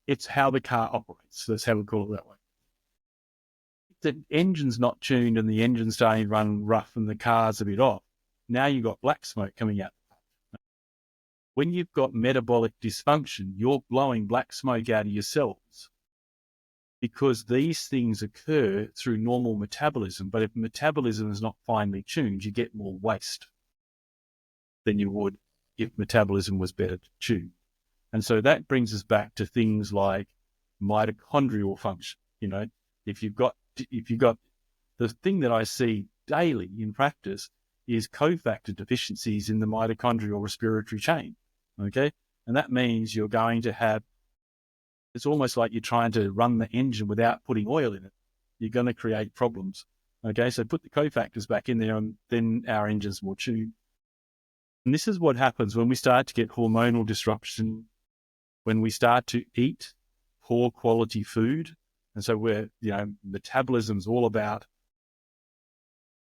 it's how the car operates. That's how we call it that way. If the engine's not tuned and the engine's starting to run rough and the car's a bit off, now you've got black smoke coming out. When you've got metabolic dysfunction, you're blowing black smoke out of your cells because these things occur through normal metabolism. But if metabolism is not finely tuned, you get more waste than you would if metabolism was better tuned. And so that brings us back to things like mitochondrial function. You know, if you've got the thing that I see daily in practice is cofactor deficiencies in the mitochondrial respiratory chain. Okay. And that means you're going to have, it's almost like you're trying to run the engine without putting oil in it. You're going to create problems. Okay. So put the cofactors back in there and then our engine's more tuned. And this is what happens when we start to get hormonal disruption, when we start to eat poor quality food. And so metabolism's all about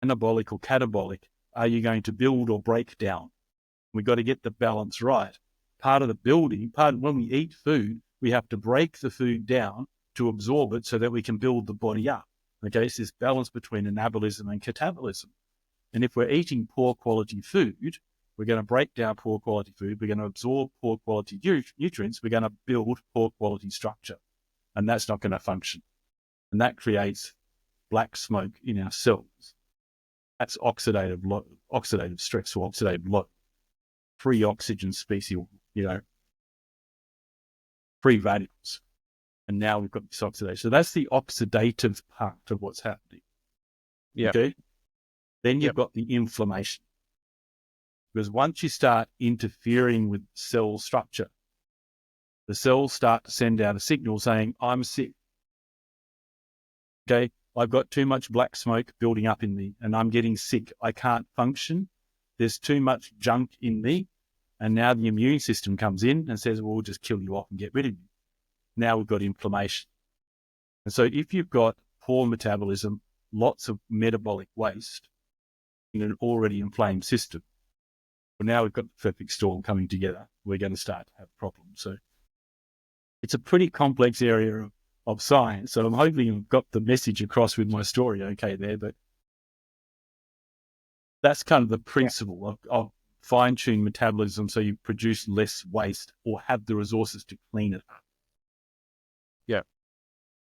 anabolic or catabolic. Are you going to build or break down? We've got to get the balance right. Part of when we eat food, we have to break the food down to absorb it so that we can build the body up. Okay, it's this balance between anabolism and catabolism. And if we're eating poor quality food, we're going to break down poor quality food, we're going to absorb poor quality nutrients, we're going to build poor quality structure. And that's not going to function. And that creates black smoke in our cells. That's oxidative stress or oxidative load. Free oxygen species, free radicals. And now we've got this oxidation. So that's the oxidative part of what's happening. Yeah. Okay. Then you've got the inflammation. Because once you start interfering with cell structure, the cells start to send out a signal saying, I'm sick. Okay, I've got too much black smoke building up in me and I'm getting sick. I can't function. There's too much junk in me. And now the immune system comes in and says, well, we'll just kill you off and get rid of you. Now we've got inflammation. And so if you've got poor metabolism, lots of metabolic waste in an already inflamed system, well, now we've got the perfect storm coming together. We're going to start to have problems. So it's a pretty complex area of science. So I'm hoping I've got the message across with my story okay there. But that's kind of the principle of fine-tune metabolism so you produce less waste or have the resources to clean it up. Yeah.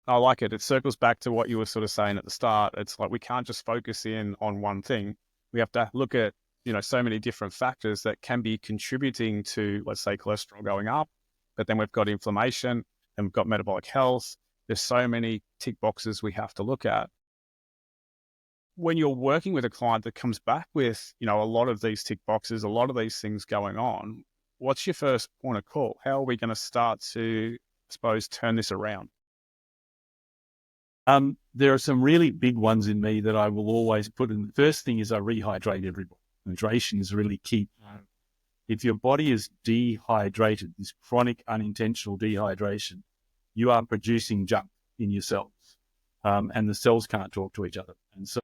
I like it. It circles back to what you were sort of saying at the start. It's like we can't just focus in on one thing. We have to look at, so many different factors that can be contributing to, let's say, cholesterol going up. But then we've got inflammation and we've got metabolic health. There's so many tick boxes we have to look at. When you're working with a client that comes back with, a lot of these tick boxes, a lot of these things going on, what's your first point of call? How are we going to start to, I suppose, turn this around? There are some really big ones in me that I will always put in. The first thing is I rehydrate everybody. Hydration is really key. If your body is dehydrated, this chronic unintentional dehydration, you are producing junk in your cells, and the cells can't talk to each other. And so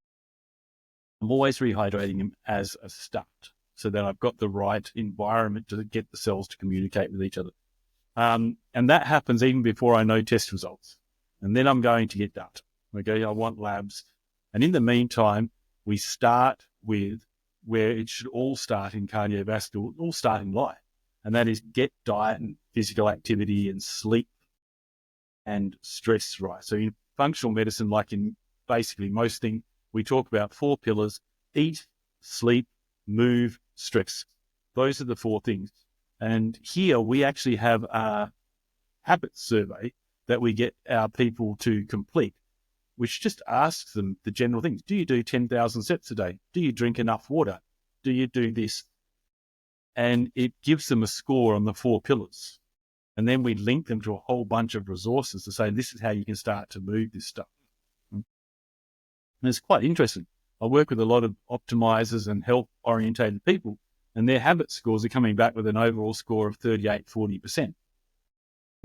I'm always rehydrating them as a start so that I've got the right environment to get the cells to communicate with each other. And that happens even before I know test results. And then I'm going to get data. Okay, I want labs. And in the meantime, we start with where it should all start in cardiovascular, all start in life. And that is get diet and physical activity and sleep and stress right. So in functional medicine, like in basically most things, we talk about 4 pillars: eat, sleep, move, stress. Those are the 4 things. And here we actually have a habit survey that we get our people to complete, which just asks them the general things. Do you do 10,000 steps a day? Do you drink enough water? Do you do this? And it gives them a score on the 4 pillars. And then we link them to a whole bunch of resources to say, this is how you can start to move this stuff. And it's quite interesting. I work with a lot of optimizers and health-orientated people, and their habit scores are coming back with an overall score of 38, 40%. And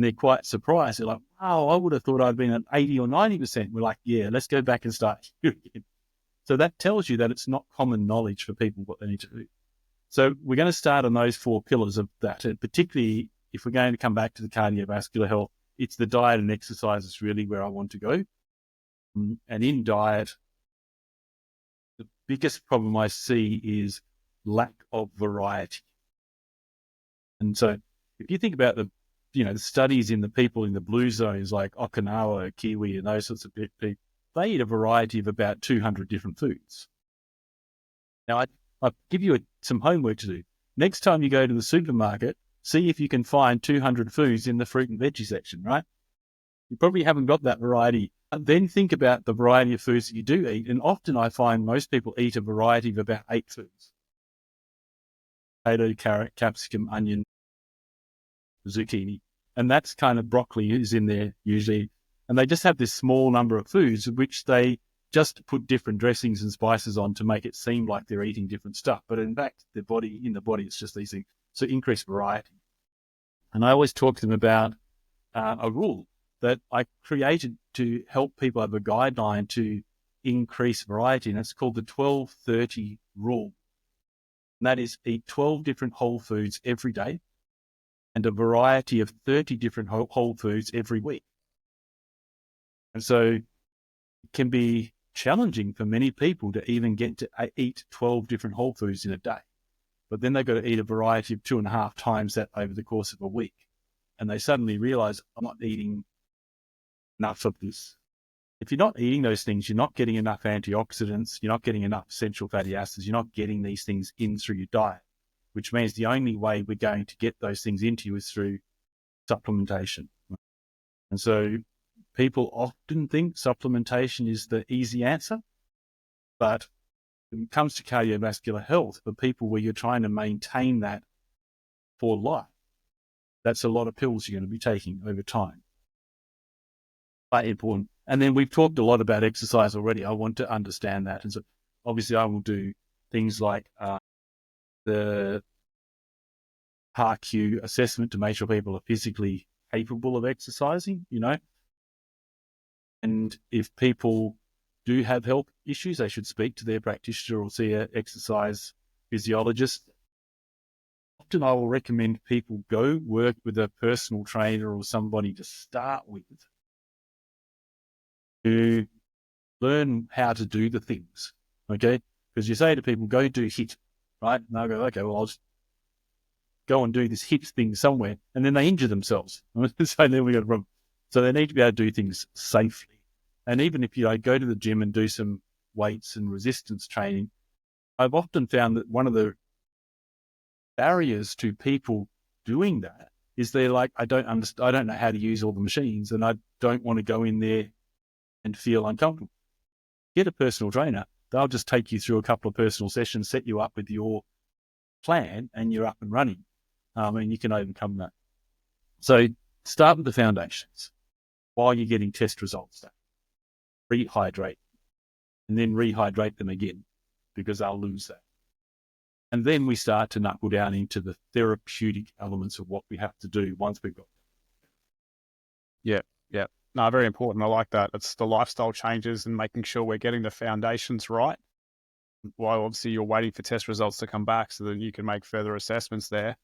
they're quite surprised. They're like, wow, I would have thought I'd been at 80 or 90%. We're like, yeah, let's go back and start here again. So that tells you that it's not common knowledge for people what they need to do. So we're going to start on those 4 pillars of that. And particularly if we're going to come back to the cardiovascular health, it's the diet and exercise is really where I want to go. And in diet, the biggest problem I see is lack of variety. And so if you think about the studies in the people in the blue zones like Okinawa, Kiwi, and those sorts of people, they eat a variety of about 200 different foods. Now, I'll give you some homework to do. Next time you go to the supermarket, see if you can find 200 foods in the fruit and veggie section, right? You probably haven't got that variety. Then think about the variety of foods that you do eat. And often I find most people eat a variety of about 8 foods. Potato, carrot, capsicum, onion, zucchini. And that's kind of broccoli is in there usually. And they just have this small number of foods which they just put different dressings and spices on to make it seem like they're eating different stuff. But in fact, in the body, it's just these things. So increase variety. And I always talk to them about a rule that I created to help people have a guideline to increase variety. And it's called the 12-30 rule. And that is eat 12 different whole foods every day and a variety of 30 different whole foods every week. And so it can be challenging for many people to even get to eat 12 different whole foods in a day. But then they've got to eat a variety of 2.5 times that over the course of a week. And they suddenly realize, I'm not eating enough of this. If you're not eating those things, you're not getting enough antioxidants, you're not getting enough essential fatty acids, you're not getting these things in through your diet, which means the only way we're going to get those things into you is through supplementation. And so people often think supplementation is the easy answer, but when it comes to cardiovascular health, for people where you're trying to maintain that for life, that's a lot of pills you're going to be taking over time. Quite important. And then we've talked a lot about exercise already. I want to understand that. And so obviously I will do things like the PAR-Q assessment to make sure people are physically capable of exercising, and if people do have health issues, they should speak to their practitioner or see an exercise physiologist. Often I will recommend people go work with a personal trainer or somebody to start with to learn how to do the things, okay? Because you say to people, go do HIIT, right? And they'll go, okay, well, I'll just go and do this HIIT thing somewhere, and then they injure themselves. So then we got a problem. So they need to be able to do things safely. And even if you go to the gym and do some weights and resistance training, I've often found that one of the barriers to people doing that is they're like, I don't know how to use all the machines, and I don't want to go in there and feel uncomfortable. Get a personal trainer. They'll just take you through a couple of personal sessions, set you up with your plan, and you're up and running. And you can overcome that. So start with the foundations while you're getting test results done. Rehydrate, and then rehydrate them again, because they'll lose that. And then we start to knuckle down into the therapeutic elements of what we have to do once we've got them. Yeah. No, very important. I like that. It's the lifestyle changes and making sure we're getting the foundations right, while obviously you're waiting for test results to come back so that you can make further assessments there.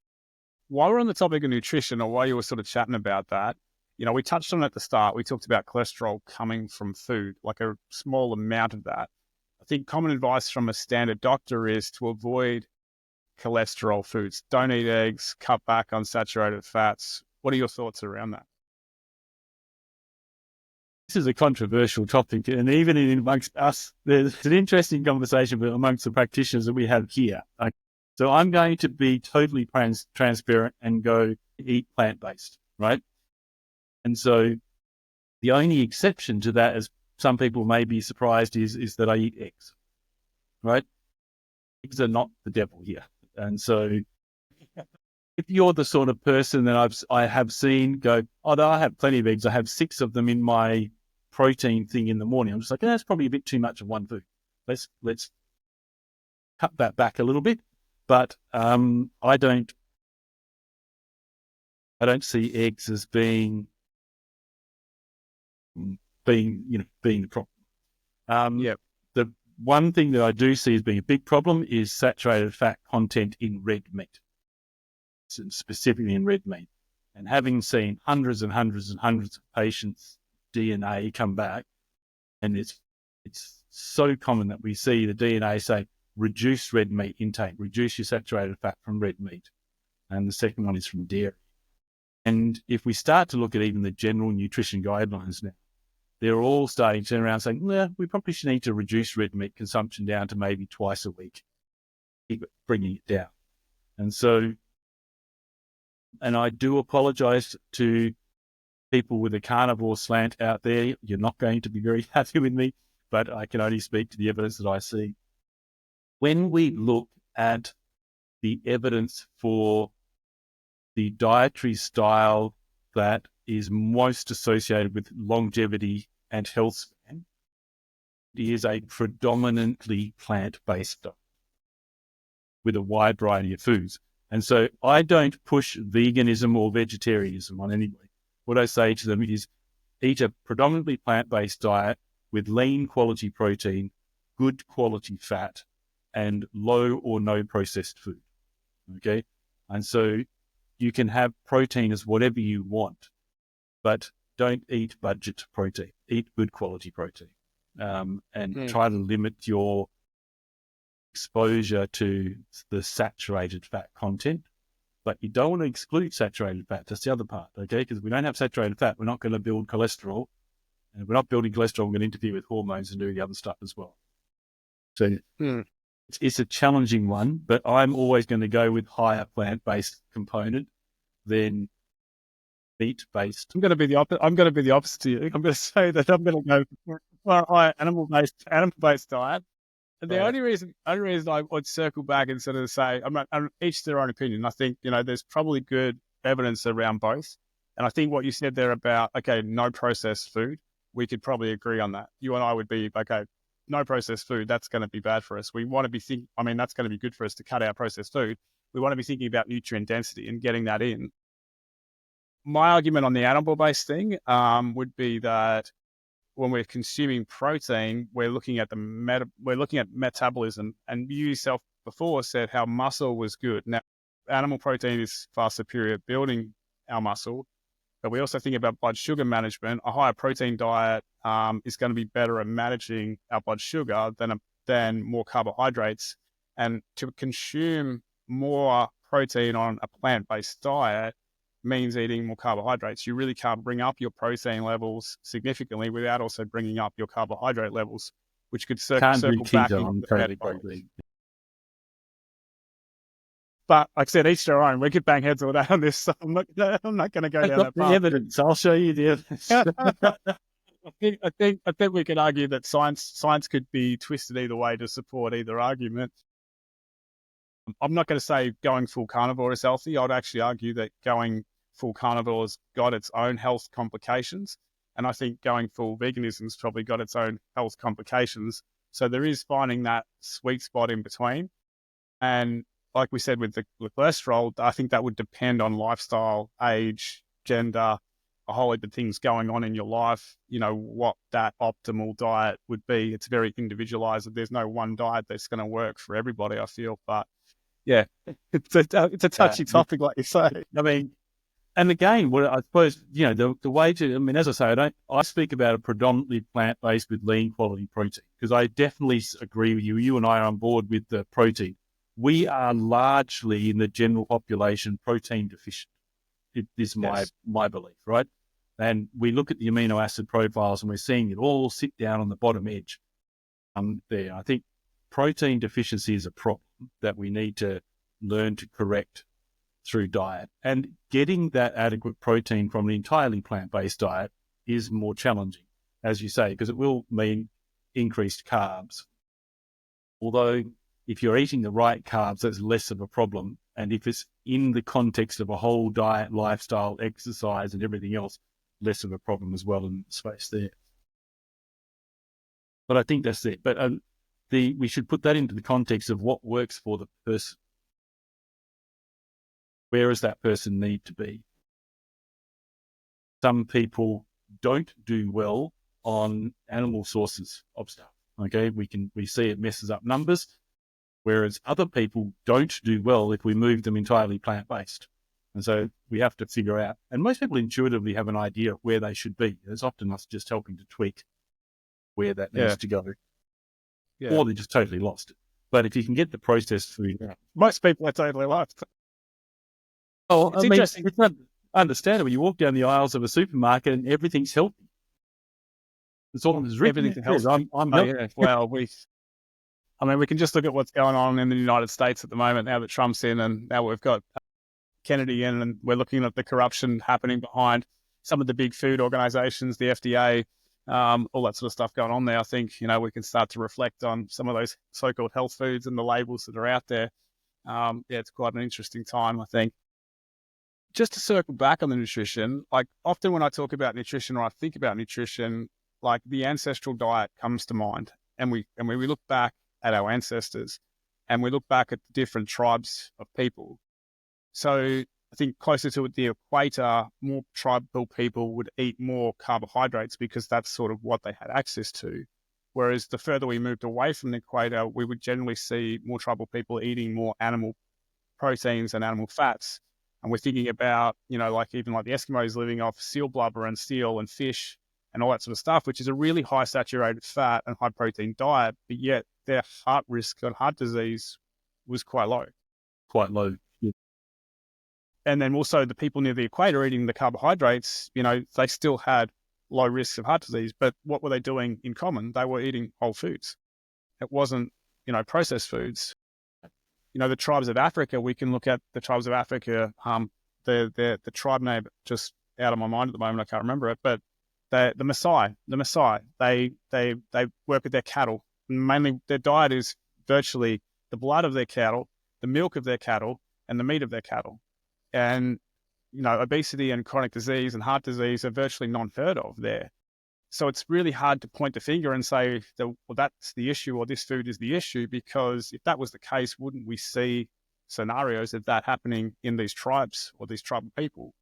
While we're on the topic of nutrition, or while you were sort of chatting about that, we touched on it at the start. We talked about cholesterol coming from food, like a small amount of that. I think common advice from a standard doctor is to avoid cholesterol foods. Don't eat eggs, cut back on saturated fats. What are your thoughts around that? This is a controversial topic, and even amongst us, there's an interesting conversation amongst the practitioners that we have here. So I'm going to be totally transparent and go eat plant-based, right? And so the only exception to that, as some people may be surprised, is that I eat eggs, right? Eggs are not the devil here. And so if you're the sort of person that I have seen go, I have plenty of eggs. I have 6 of them in my protein thing in the morning. I'm just like, that's probably a bit too much of one food. Let's cut that back a little bit. But I don't see eggs as being the problem. The one thing that I do see as being a big problem is saturated fat content in red meat, specifically in red meat. And having seen hundreds and hundreds and hundreds of patients' DNA come back, and it's so common that we see the DNA say, reduce red meat intake, reduce your saturated fat from red meat. And the second one is from dairy. And if we start to look at even the general nutrition guidelines now, they're all starting to turn around saying, we probably should need to reduce red meat consumption down to maybe twice a week, keep bringing it down. And so, and I do apologize to people with a carnivore slant out there. You're not going to be very happy with me, but I can only speak to the evidence that I see. When we look at the evidence for the dietary style that is most associated with longevity and health span, it is a predominantly plant-based diet with a wide variety of foods. And so I don't push veganism or vegetarianism on anybody. What I say to them is eat a predominantly plant-based diet with lean quality protein, good quality fat, and low or no processed food. Okay. And so you can have protein as whatever you want, but don't eat budget protein, eat good quality protein, and try to limit your exposure to the saturated fat content. But you don't want to exclude saturated fat. That's the other part, okay? Because if we don't have saturated fat, we're not going to build cholesterol. And if we're not building cholesterol, we're going to interfere with hormones and do the other stuff as well. So it's a challenging one, but I'm always going to go with higher plant-based component than meat-based. I'm going to be the opposite to you. I'm going to say that I'm going to go for a high animal-based diet. And the only reason I would circle back and sort of say, I'm each their own opinion. I think, there's probably good evidence around both. And I think what you said there about, no processed food, we could probably agree on that. You and I would be, no processed food, that's going to be bad for us. We want to be that's going to be good for us to cut out processed food. We want to be thinking about nutrient density and getting that in. My argument on the animal-based thing would be that when we're consuming protein, we're looking at metabolism. And you yourself before said how muscle was good. Now, animal protein is far superior at building our muscle, but we also think about blood sugar management. A higher protein diet is going to be better at managing our blood sugar than more carbohydrates. And to consume more protein on a plant-based diet means eating more carbohydrates. You really can't bring up your protein levels significantly without also bringing up your carbohydrate levels, which could circle back into the metabolic. But like I said, each their own. We could bang heads all day on this, so I'm not going to go down that path. Evidence. I'll show you the evidence. I think we could argue that science could be twisted either way to support either argument. I'm not going to say going full carnivore is healthy. I'd actually argue that going full carnivore has got its own health complications. And I think going full veganism's probably got its own health complications. So there is finding that sweet spot in between. And like we said with the cholesterol, I think that would depend on lifestyle, age, gender, a whole heap of things going on in your life, what that optimal diet would be. It's very individualized. There's no one diet that's going to work for everybody, I feel. But yeah, it's a touchy topic, like you say. I mean, and again, what I suppose, the way to, as I say, I speak about a predominantly plant-based with lean quality protein, because I definitely agree with you. You and I are on board with the protein. We are largely in the general population protein deficient. It is my belief, right? And we look at the amino acid profiles and we're seeing it all sit down on the bottom edge. There, I think protein deficiency is a problem that we need to learn to correct through diet. And getting that adequate protein from an entirely plant-based diet is more challenging, as you say, because it will mean increased carbs. Although if you're eating the right carbs, that's less of a problem. And if it's in the context of a whole diet, lifestyle, exercise, and everything else, less of a problem as well in space there. But I think that's it. But we should put that into the context of what works for the person. Where does that person need to be? Some people don't do well on animal sources of stuff. Okay, we see it messes up numbers. Whereas other people don't do well if we move them entirely plant-based. And so we have to figure out, and most people intuitively have an idea of where they should be. It's often us just helping to tweak where that needs to go. Yeah. Or they're just totally lost. But if you can get the processed food out. Most people are totally lost. Oh, it's interesting. It's not understandable. You walk down the aisles of a supermarket and everything's healthy. It's all everything's healthy. Well, we can just look at what's going on in the United States at the moment now that Trump's in, and now we've got Kennedy in, and we're looking at the corruption happening behind some of the big food organizations, the FDA, all that sort of stuff going on there. I think, we can start to reflect on some of those so-called health foods and the labels that are out there. It's quite an interesting time, I think. Just to circle back on the nutrition, like often when I talk about nutrition or I think about nutrition, like the ancestral diet comes to mind. And when we look back at our ancestors and we look back at the different tribes of people. So I think closer to the equator, more tribal people would eat more carbohydrates because that's sort of what they had access to. Whereas the further we moved away from the equator, we would generally see more tribal people eating more animal proteins and animal fats. And we're thinking about, like the Eskimos living off seal blubber and seal and fish and all that sort of stuff, which is a really high saturated fat and high protein diet, but yet their heart risk on heart disease was quite low. Quite low. Yeah. And then also the people near the equator eating the carbohydrates, they still had low risks of heart disease, but what were they doing in common? They were eating whole foods. It wasn't, processed foods. The tribes of Africa, we can look at the tribes of Africa, the tribe name just out of my mind at the moment, I can't remember it, but the Maasai, they work with their cattle. Mainly their diet is virtually the blood of their cattle, the milk of their cattle, and the meat of their cattle. And, obesity and chronic disease and heart disease are virtually not heard of there. So it's really hard to point the finger and say that, well, that's the issue or this food is the issue, because if that was the case, wouldn't we see scenarios of that happening in these tribes or these tribal people?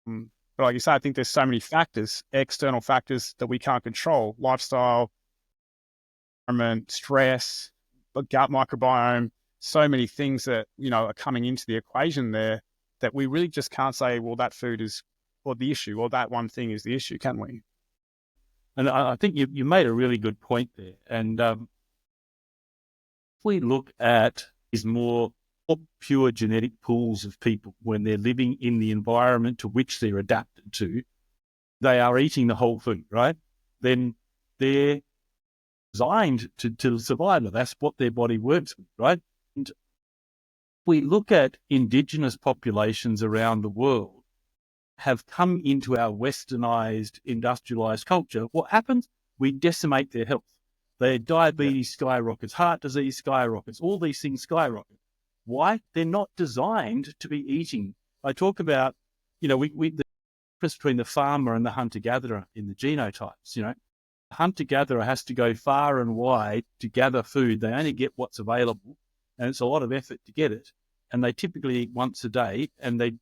But like you say, I think there's so many factors, external factors that we can't control: lifestyle, environment, stress, the gut microbiome, so many things that, are coming into the equation there, that we really just can't say, well, that food is, or the issue, or that one thing is the issue, can we? And I think you made a really good point there. And if we look at these more pure genetic pools of people, when they're living in the environment to which they're adapted to, they are eating the whole food, right? Then they're designed to survive. That's what their body works with, right? And if we look at indigenous populations around the world have come into our westernized, industrialized culture, what happens? We decimate their health. Their diabetes skyrockets, heart disease skyrockets, all these things skyrocket. Why? They're not designed to be eating. I talk about, the difference between the farmer and the hunter-gatherer in the genotypes. The hunter-gatherer has to go far and wide to gather food. They only get what's available, and it's a lot of effort to get it. And they typically eat once a day, and they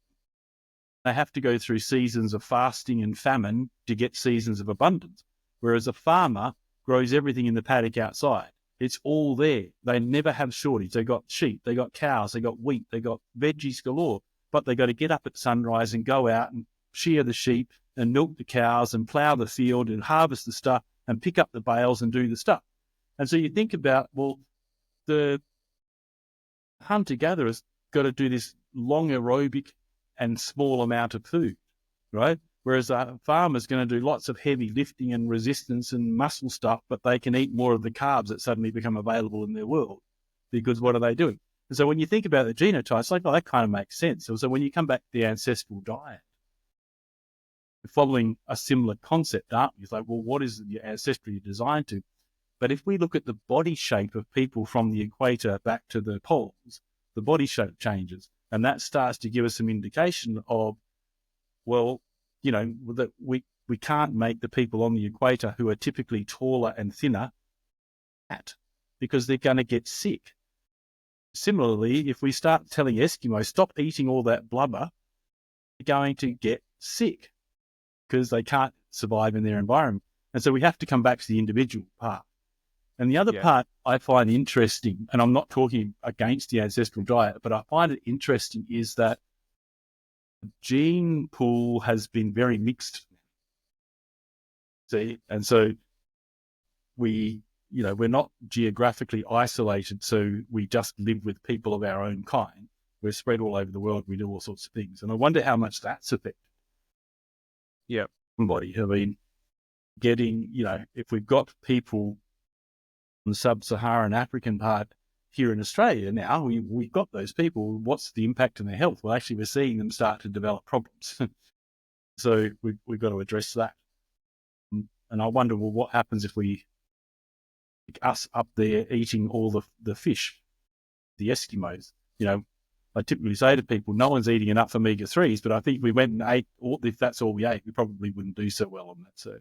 have to go through seasons of fasting and famine to get seasons of abundance. Whereas a farmer grows everything in the paddock outside. It's all there. They never have shortage. They got sheep, they got cows, they got wheat, they got veggies galore, but they got to get up at sunrise and go out and shear the sheep and milk the cows and plow the field and harvest the stuff and pick up the bales and do the stuff. And so you think about, well, the hunter-gatherer's got to do this long aerobic and small amount of food, right? Whereas a farmer's going to do lots of heavy lifting and resistance and muscle stuff, but they can eat more of the carbs that suddenly become available in their world, because what are they doing? And so when you think about the genotypes, like, oh, that kind of makes sense. So when you come back to the ancestral diet, we're following a similar concept, aren't we? It's like, well, what is the ancestry designed to? But if we look at the body shape of people from the equator back to the poles, the body shape changes. And that starts to give us some indication of, well, that we can't make the people on the equator who are typically taller and thinner fat, because they're going to get sick. Similarly, if we start telling Eskimos, stop eating all that blubber, they're going to get sick because they can't survive in their environment. And so we have to come back to the individual part. And the other part I find interesting, and I'm not talking against the ancestral diet, but I find it interesting, is that the gene pool has been very mixed. See, and so we're not geographically isolated, so we just live with people of our own kind. We're spread all over the world. We do all sorts of things. And I wonder how much that's affected. Yeah. Somebody, I mean, getting, if we've got people in the sub-Saharan African part here in Australia now, we've got those people. What's the impact on their health? Well, actually, we're seeing them start to develop problems. So we've got to address that. And I wonder, well, what happens if we, us up there eating all the fish, the Eskimos? I typically say to people, no one's eating enough omega-3s, but I think we went and ate, if that's all we ate, we probably wouldn't do so well on that. So.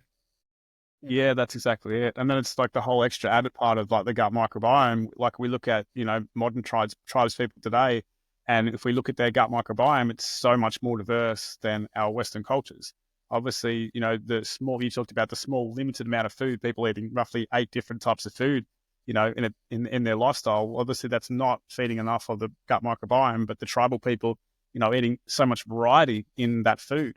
Yeah, that's exactly it. And then it's like the whole extra added part of like the gut microbiome. Like we look at, modern tribes people today, and if we look at their gut microbiome, it's so much more diverse than our Western cultures. Obviously, you talked about the small limited amount of food, people eating roughly 8 different types of food, in their lifestyle. Obviously that's not feeding enough of the gut microbiome, but the tribal people, eating so much variety in that food.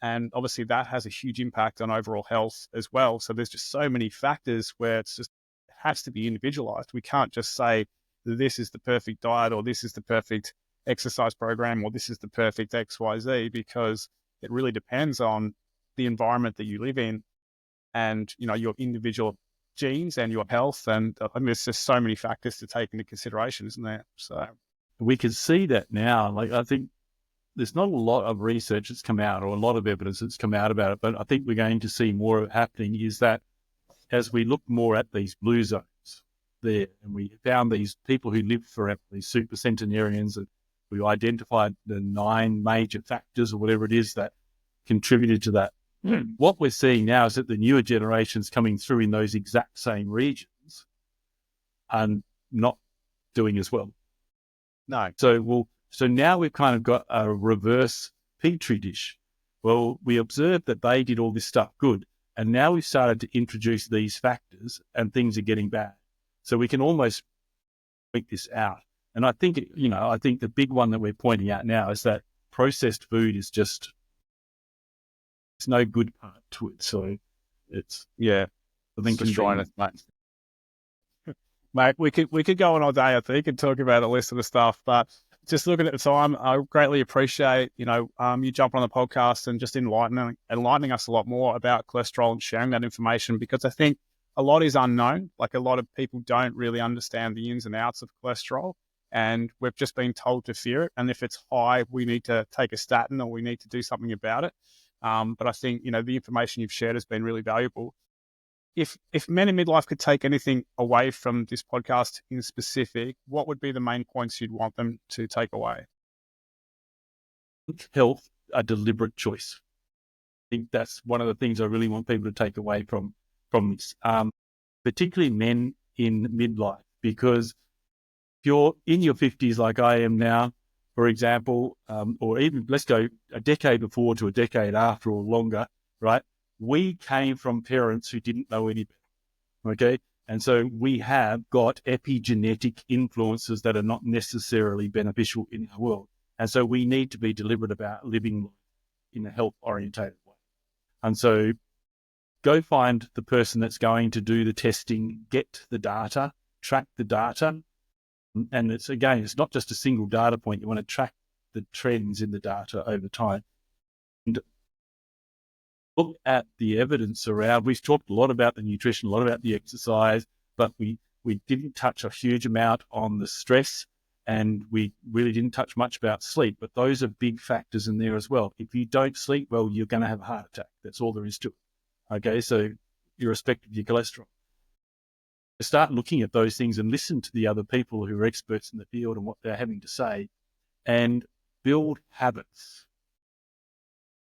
And obviously that has a huge impact on overall health as well. So there's just so many factors where it has to be individualized. We can't just say this is the perfect diet, or this is the perfect exercise program, or this is the perfect XYZ, because it really depends on the environment that you live in and, your individual genes and your health. And there's just so many factors to take into consideration, isn't there? So we can see that now. Like, I think there's not a lot of research that's come out, or a lot of evidence that's come out about it, but I think we're going to see more of it happening, is that as we look more at these blue zones there, and we found these people who live forever, these super centenarians, and we identified the 9 major factors or whatever it is that contributed to that what we're seeing now is that the newer generations coming through in those exact same regions are not doing as well. No. So now we've kind of got a reverse petri dish. Well, we observed that they did all this stuff good, and now we've started to introduce these factors, and things are getting bad. So we can almost point this out. And I think, I think the big one that we're pointing out now is that processed food is just, it's no good part to it. So it's, Yeah, I think, destroying it, mate. Mate, we could go on all day, I think, and talk about a list of the stuff, but just looking at the time, I greatly appreciate, you jumping on the podcast and just enlightening us a lot more about cholesterol and sharing that information, because I think a lot is unknown. Like, a lot of people don't really understand the ins and outs of cholesterol, and we've just been told to fear it. And if it's high, we need to take a statin or we need to do something about it. But I think, the information you've shared has been really valuable. If men in midlife could take anything away from this podcast in specific, what would be the main points you'd want them to take away? Health, a deliberate choice. I think that's one of the things I really want people to take away from this, particularly men in midlife, because if you're in your 50s like I am now, for example, or even let's go a decade before to a decade after or longer, right? We came from parents who didn't know any better, okay? And so we have got epigenetic influences that are not necessarily beneficial in our world. And so we need to be deliberate about living life in a health-orientated way. And so go find the person that's going to do the testing, get the data, track the data. And it's not just a single data point. You want to track the trends in the data over time. And look at the evidence around. We've talked a lot about the nutrition, a lot about the exercise, but we didn't touch a huge amount on the stress, and we really didn't touch much about sleep. But those are big factors in there as well. If you don't sleep well, you're going to have a heart attack. That's all there is to it. Okay, so irrespective of your cholesterol. Start looking at those things and listen to the other people who are experts in the field and what they're having to say, and build habits.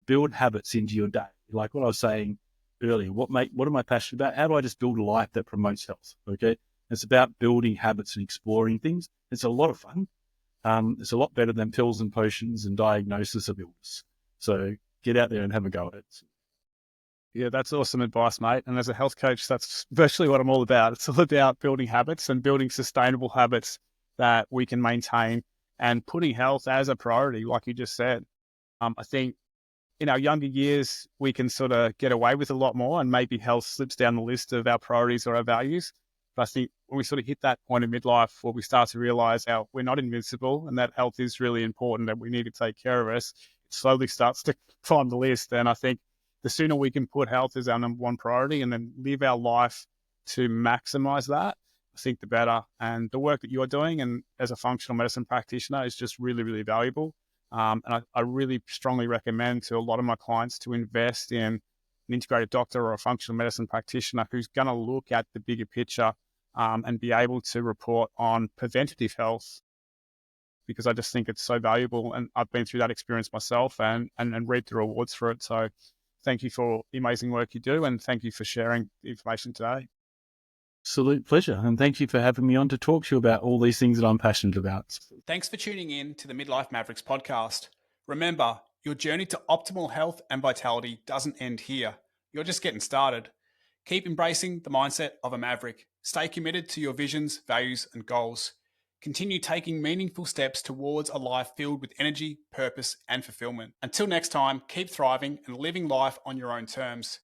Build habits into your day. Like what I was saying earlier, what am I passionate about? How do I just build a life that promotes health? Okay. It's about building habits and exploring things. It's a lot of fun. It's a lot better than pills and potions and diagnosis of illness. So get out there and have a go at it. Yeah, that's awesome advice, mate. And as a health coach, that's virtually what I'm all about. It's all about building habits and building sustainable habits that we can maintain, and putting health as a priority, like you just said. I think in our younger years, we can sort of get away with a lot more, and maybe health slips down the list of our priorities or our values. But I think when we sort of hit that point in midlife where we start to realize how we're not invincible and that health is really important, that we need to take care of us, it slowly starts to climb the list. And I think the sooner we can put health as our number one priority and then live our life to maximize that, I think the better. And the work that you're doing and as a functional medicine practitioner is just really, really valuable. And I really strongly recommend to a lot of my clients to invest in an integrated doctor or a functional medicine practitioner who's going to look at the bigger picture and be able to report on preventative health, because I just think it's so valuable. And I've been through that experience myself and reaped the rewards for it. So thank you for the amazing work you do, and thank you for sharing the information today. Absolute pleasure. And thank you for having me on to talk to you about all these things that I'm passionate about. Thanks for tuning in to the Midlife Mavericks podcast. Remember, your journey to optimal health and vitality doesn't end here. You're just getting started. Keep embracing the mindset of a maverick. Stay committed to your visions, values, and goals. Continue taking meaningful steps towards a life filled with energy, purpose, and fulfillment. Until next time, keep thriving and living life on your own terms.